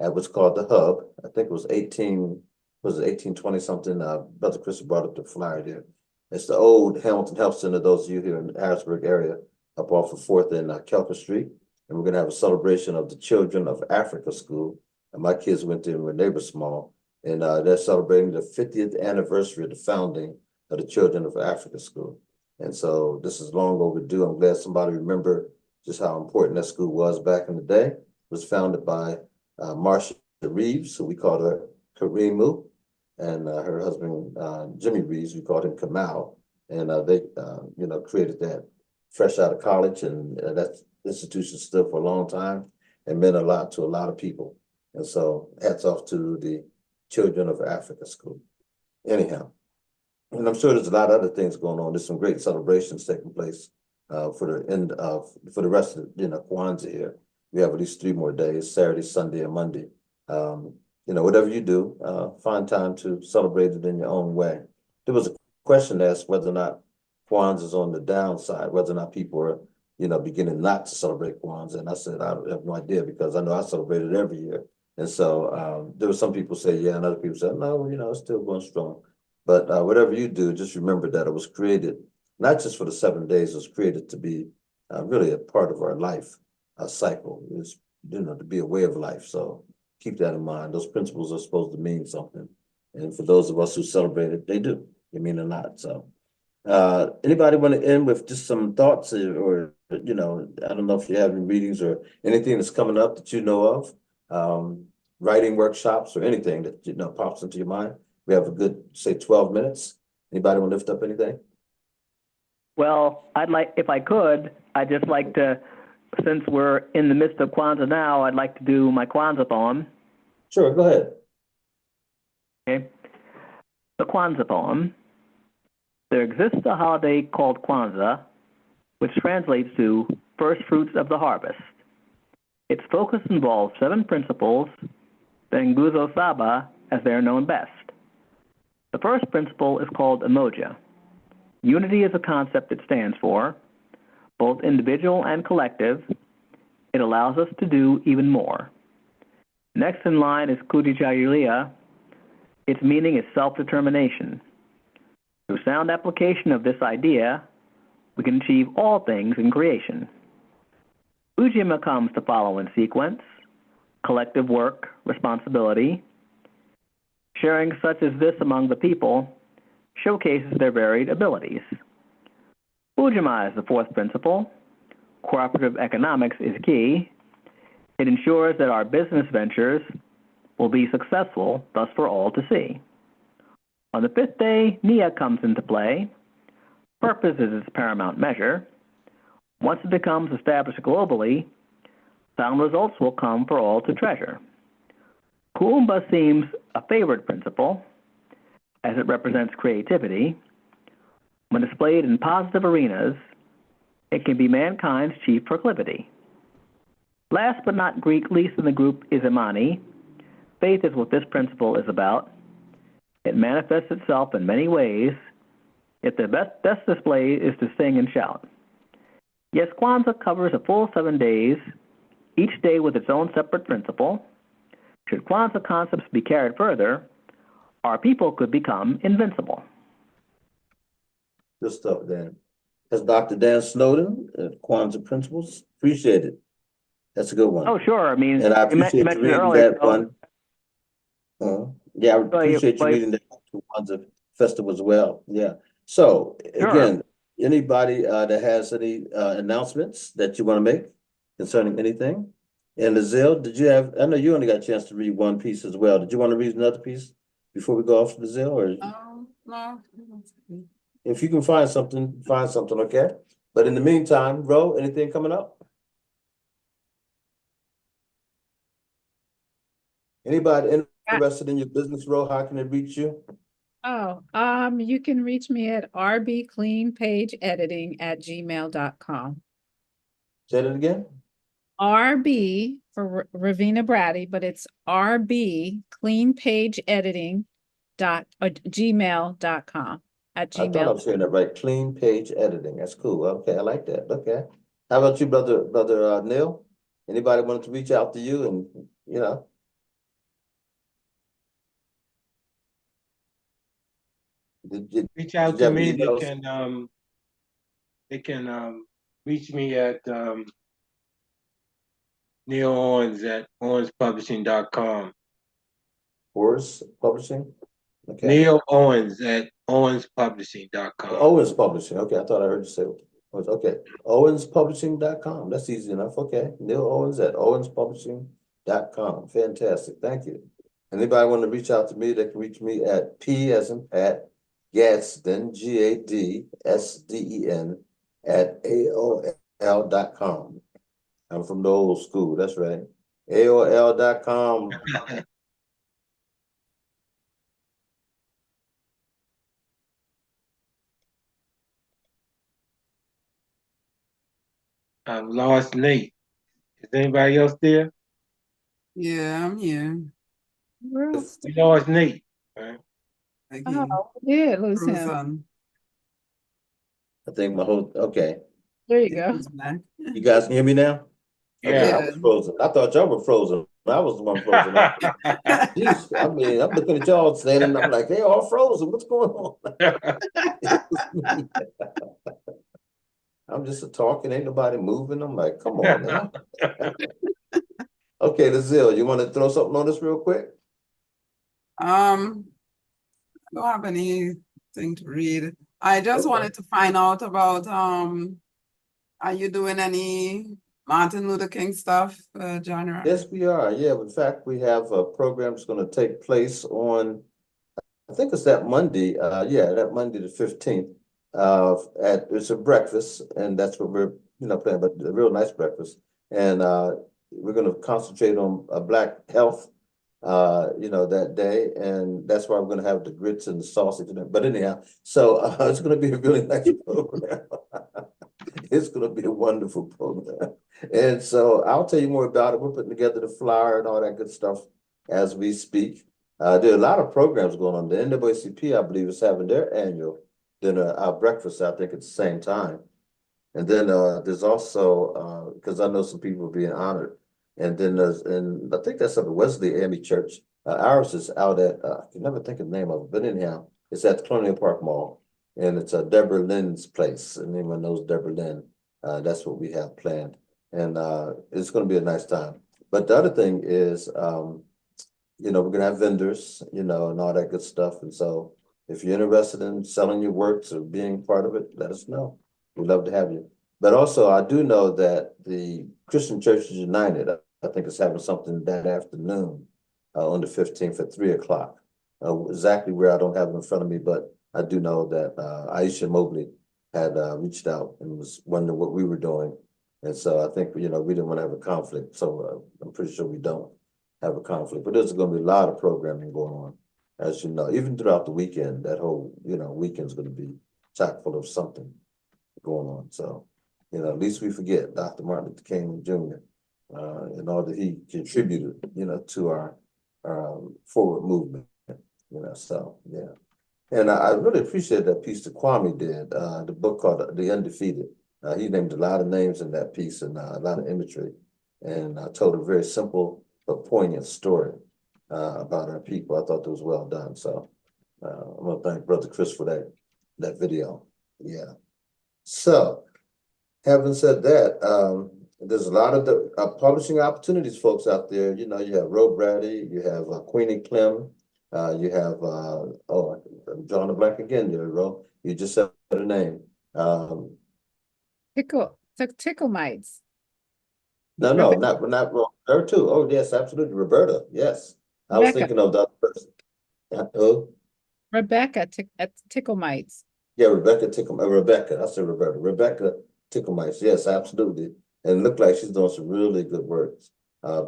at what's called the Hub. I think it was 1820 something. Brother Chris brought up the flyer there. It's the old Hamilton Health Center, those of you here in the Harrisburg area, up off of 4th and Kelker Street. And we're going to have a celebration of the Children of Africa School. And my kids went there when they were small. And they're celebrating the 50th anniversary of the founding of the Children of Africa School. And so this is long overdue. I'm glad somebody remembered just how important that school was back in the day. It was founded by Marcia Reeves, who we called her Karimu, and her husband, Jimmy Reeves, we called him Kamal. And they, created that fresh out of college, and that institution stood for a long time and meant a lot to a lot of people. And so hats off to the Children of Africa School. Anyhow, and I'm sure there's a lot of other things going on. There's some great celebrations taking place for the rest of Kwanzaa here. We have at least 3 more days: Saturday, Sunday, and Monday. Whatever you do, find time to celebrate it in your own way. There was a question asked whether or not Kwanzaa is on the downside, whether or not people are, beginning not to celebrate Kwanzaa. And I said, I have no idea, because I know I celebrate it every year. And so there were some people say, yeah, and other people said, no, it's still going strong. But whatever you do, just remember that it was created, not just for the 7 days, it was created to be really a part of our life cycle. It's, to be a way of life. So keep that in mind. Those principles are supposed to mean something. And for those of us who celebrate it, they do. They mean a lot. So anybody want to end with just some thoughts or I don't know if you have any readings or anything that's coming up that you know of, writing workshops or anything that, pops into your mind. We have a good, say, 12 minutes. Anybody want to lift up anything? Well, if I could, I'd just like to, since we're in the midst of Kwanzaa now, I'd like to do my Kwanzaa poem. Sure, go ahead. Okay. The Kwanzaa poem. There exists a holiday called Kwanzaa, which translates to first fruits of the harvest. Its focus involves 7 principles, the Nguzo Saba, as they are known best. The first principle is called Umoja. Unity is a concept it stands for, both individual and collective. It allows us to do even more. Next in line is Kujichagulia. Its meaning is self-determination. Through sound application of this idea, we can achieve all things in creation. Ujima comes to follow in sequence: collective work, responsibility. Sharing such as this among the people showcases their varied abilities. Ujima is the 4th principle. Cooperative economics is key. It ensures that our business ventures will be successful, thus for all to see. On the 5th day, Nia comes into play. Purpose is its paramount measure. Once it becomes established globally, sound results will come for all to treasure. Kuumba seems a favored principle, as it represents creativity. When displayed in positive arenas, it can be mankind's chief proclivity. Last but not least in the group is Imani. Faith is what this principle is about. It manifests itself in many ways, yet the best display is to sing and shout. Yes, Kwanzaa covers a full 7 days, each day with its own separate principle. Should Kwanzaa concepts be carried further, our people could become invincible. Good stuff, Dan. That's Dr. Dan Snowden, Kwanzaa Principles. Appreciate it. That's a good one. Oh, sure. I mean, and I appreciate you reading earlier, that one. Yeah, I appreciate you reading that Kwanzaa Festival as well. Yeah. So again, anybody that has any announcements that you want to make concerning anything? And Lizelle, did you have? I know you only got a chance to read one piece as well. Did you want to read another piece before we go off to Lizelle? Or No. if you can find something, okay? But in the meantime, Ro, anything coming up? Anybody interested in your business, Ro? How can they reach you? Oh, you can reach me at rbcleanpageediting@gmail.com. Say that again. RB for Ravina Brady, but it's rbcleanpageediting.gmail.com. at I thought I Gmail. was hearing that right. Clean page editing. That's cool. Okay, I like that. Okay. How about you, brother Neil? Anybody wanted to reach out to you and, you know? Reach out you to have me. emails? They can reach me at Neil Owens at owenspublishing.com. Horse Publishing? Okay. Neil Owens at owenspublishing.com. Owens Publishing. Okay, I thought I heard you say okay. Owenspublishing.com. That's easy enough. Okay. Neil Owens at owenspublishing.com. Fantastic. Thank you. Anybody want to reach out to me, they can reach me at P as in Pat, Gadsden, Gadsden at AOL.com. I'm from the old school. That's right. AOL.com. I've lost Nate. Is anybody else there? Yeah, I'm here. We lost Nate. Right? Oh, yeah, lose him. Frozen. I think my whole, okay. There you go. You guys can hear me now? Okay, I Yeah. was frozen. I thought y'all were frozen. I was the one frozen up. Jeez, I mean, I'm looking at y'all standing, I'm like, they all frozen. What's going on? I'm just talking, ain't nobody moving. I'm like, come on now. Okay, Lazille, you want to throw something on us real quick? I don't have anything to read. I just wanted to find out about are you doing any Martin Luther King stuff, January? Yes, we are. Yeah, in fact, we have a program that's going to take place on, I think it's that Monday. Yeah, that Monday the 15th. It's a breakfast, and that's what we're planning, but a real nice breakfast. And we're going to concentrate on Black health, that day, and that's why we're going to have the grits and the sausage. But anyhow, so it's going to be a really nice program. It's going to be a wonderful program. And so I'll tell you more about it. We're putting together the flyer and all that good stuff as we speak. There are a lot of programs going on. The NAACP, I believe, is having their annual dinner, our breakfast, I think, at the same time. And then there's also, because I know some people are being honored. And then and I think that's at the Wesley AME Church. Ours is out at, I can never think of the name of it, but anyhow, it's at the Colonial Park Mall. And it's Deborah Lynn's place. And anyone knows Deborah Lynn, that's what we have planned. And it's going to be a nice time. But the other thing is, we're going to have vendors, and all that good stuff. And so if you're interested in selling your works or being part of it, let us know. We'd love to have you. But also, I do know that the Christian Churches United, I think, is having something that afternoon on the 15th at 3 o'clock. Exactly where I don't have it in front of me, but I do know that Aisha Mobley had reached out and was wondering what we were doing. And so I think, we didn't want to have a conflict. So I'm pretty sure we don't have a conflict. But there's going to be a lot of programming going on, as you know, even throughout the weekend. That whole, weekend's going to be chock full of something going on. So, at least we forget Dr. Martin Luther King Jr. And all that he contributed, to our forward movement, so, yeah. And I really appreciate that piece that Kwame did, the book called The Undefeated. He named a lot of names in that piece and a lot of imagery, and told a very simple but poignant story about our people. I thought that was well done. So I'm going to thank Brother Chris for that video. Yeah. So having said that, there's a lot of the publishing opportunities, folks, out there. You have Roe Brady, you have Queenie Clem, you have, I'm drawing a blank again, Ro. You just said her name. Tickle mites. No, not Ro. Her too. Oh, yes, absolutely. Roberta. Yes. I was thinking of the other person. Who? Rebecca at Tickle Mites. Yeah, Rebecca. I said Roberta. Rebecca Tickle Mites. Yes, absolutely. And it looked like she's doing some really good work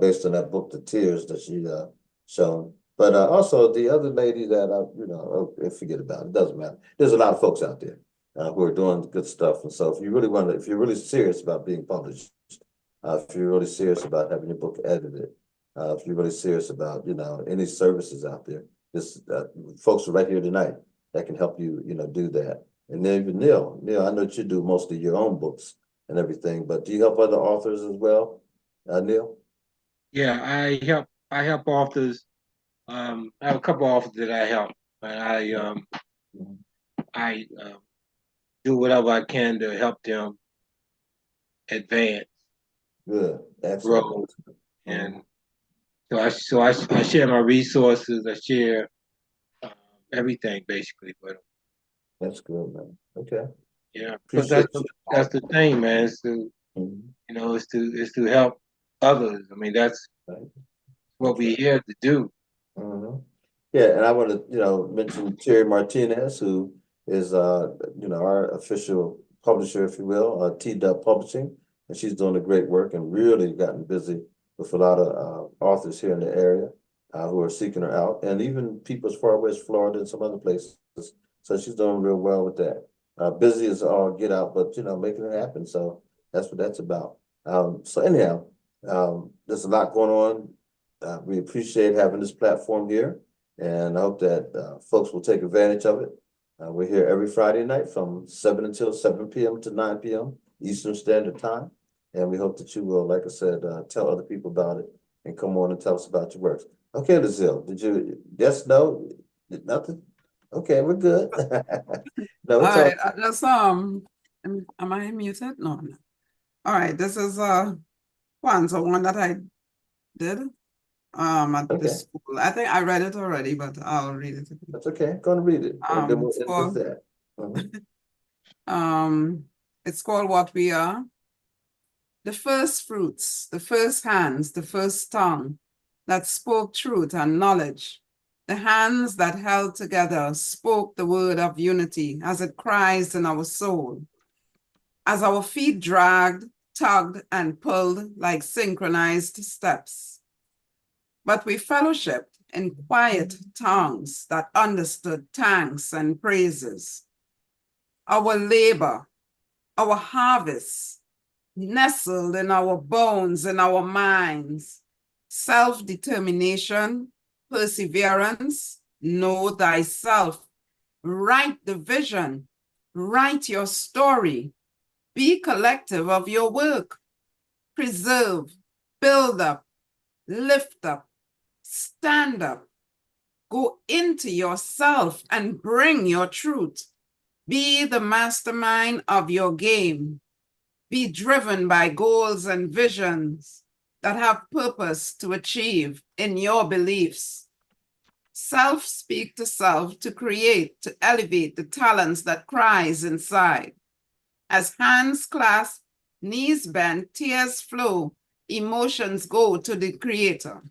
based on that book, The Tears, that she shown. But also the other lady that forget about it. It doesn't matter. There's a lot of folks out there who are doing good stuff. And so if you're really serious about being published, if you're really serious about having your book edited, if you're really serious about any services out there, this folks are right here tonight. that can help you, do that. And then even Neil, I know that you do most of your own books and everything, but do you help other authors as well, Neil? Yeah, I help authors. I have a couple authors that I help, and I do whatever I can to help them advance, Good, excellent. grow, and so I share my resources. I share everything basically with them. That's good, man. Okay. Yeah, because that's the thing, man. It's to it's to help others. I mean, that's what we're here to do. Yeah, and I want to mention Terry Martinez, who is our official publisher, if you will, T-Dub Publishing, and she's doing a great work and really gotten busy with a lot of authors here in the area who are seeking her out, and even people as far away as Florida and some other places. So she's doing real well with that. Busy as all get out, but making it happen. So that's what that's about. So anyhow, there's a lot going on. We appreciate having this platform here, and I hope that folks will take advantage of it. We're here every Friday night from 7 until 7 p.m. to 9 p.m. Eastern Standard Time, and we hope that you will, like I said, tell other people about it and come on and tell us about your works. Okay, Lazille, did you yes, no, nothing? Okay, we're good. No, all right, just am I muted? No, I'm not. All right, this is Kwanzaa one that I did at the school. I think I read it already, but I'll read it again. That's okay. Go and read it. And then we'll It's end called, with that. it's called What We Are. The first fruits, the first hands, the first tongue that spoke truth and knowledge. The hands that held together spoke the word of unity as it cries in our soul. As our feet dragged, tugged, and pulled like synchronized steps. But we fellowshipped in quiet tongues that understood thanks and praises. Our labor, our harvest, nestled in our bones and our minds, self-determination, perseverance, know thyself, write the vision, write your story, be collective of your work, preserve, build up, lift up, stand up, go into yourself and bring your truth. Be the mastermind of your game. Be driven by goals and visions that have purpose to achieve in your beliefs. Self speak to self to create, to elevate the talents that cries inside. As hands clasp, knees bend, tears flow, emotions go to the creator.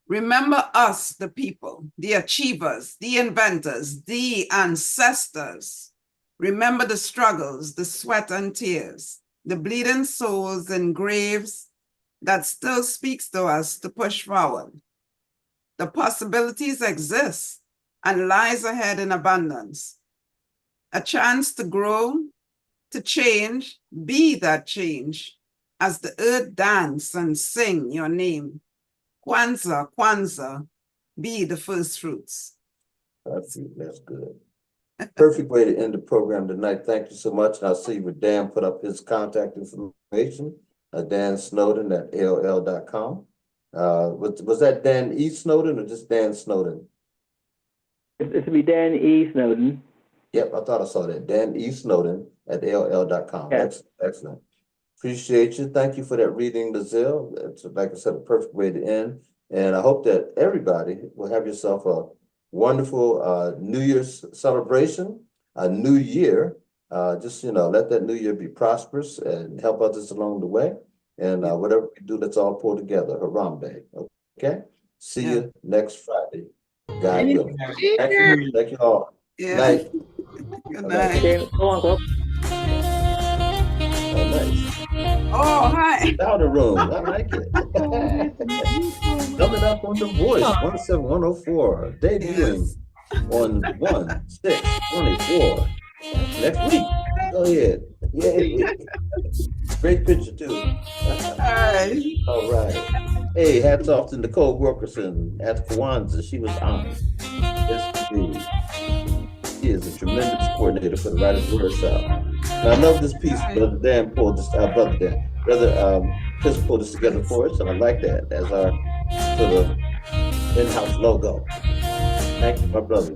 Remember us, the people, the achievers, the inventors, the ancestors. Remember the struggles, the sweat and tears, the bleeding souls in graves that still speaks to us to push forward. The possibilities exist and lies ahead in abundance. A chance to grow, to change, be that change as the earth dance and sing your name. Kwanzaa, Kwanzaa, be the first fruits. That's good. Perfect way to end the program tonight. Thank you so much. And I'll see where Dan put up his contact information. Dan Snowden at AOL.com. Was that Dan E. Snowden or just Dan Snowden? It should be Dan E. Snowden. Yep, I thought I saw that. Dan E. Snowden at AOL.com. Yes. Excellent. Appreciate you. Thank you for that reading, Lazille. It's, like I said, a perfect way to end. And I hope that everybody will have yourself a wonderful New Year's celebration, a new year. Just, let that new year be prosperous and help others along the way. And whatever we do, let's all pull together. Harambe. Okay? See you next Friday. God willing. Thank you all. Yeah. Night. Good night. Okay, go on, go. Oh, nice. Oh, hi. Powder room. I like it. Coming up on The Voice, 17104. Debuting on 1/6/24. Next week. Go ahead. Yay. Great picture too. Hi. All right. Hey, hats off to Nicole Wilkerson at Kwanzaa. She was honored. Yes, indeed. She is a tremendous coordinator for the Writers Wordshop. Now, I love this piece, Brother Dan pulled this, Brother Chris pulled this together for us, and I like that as our sort of in-house logo. Thank you, my brother.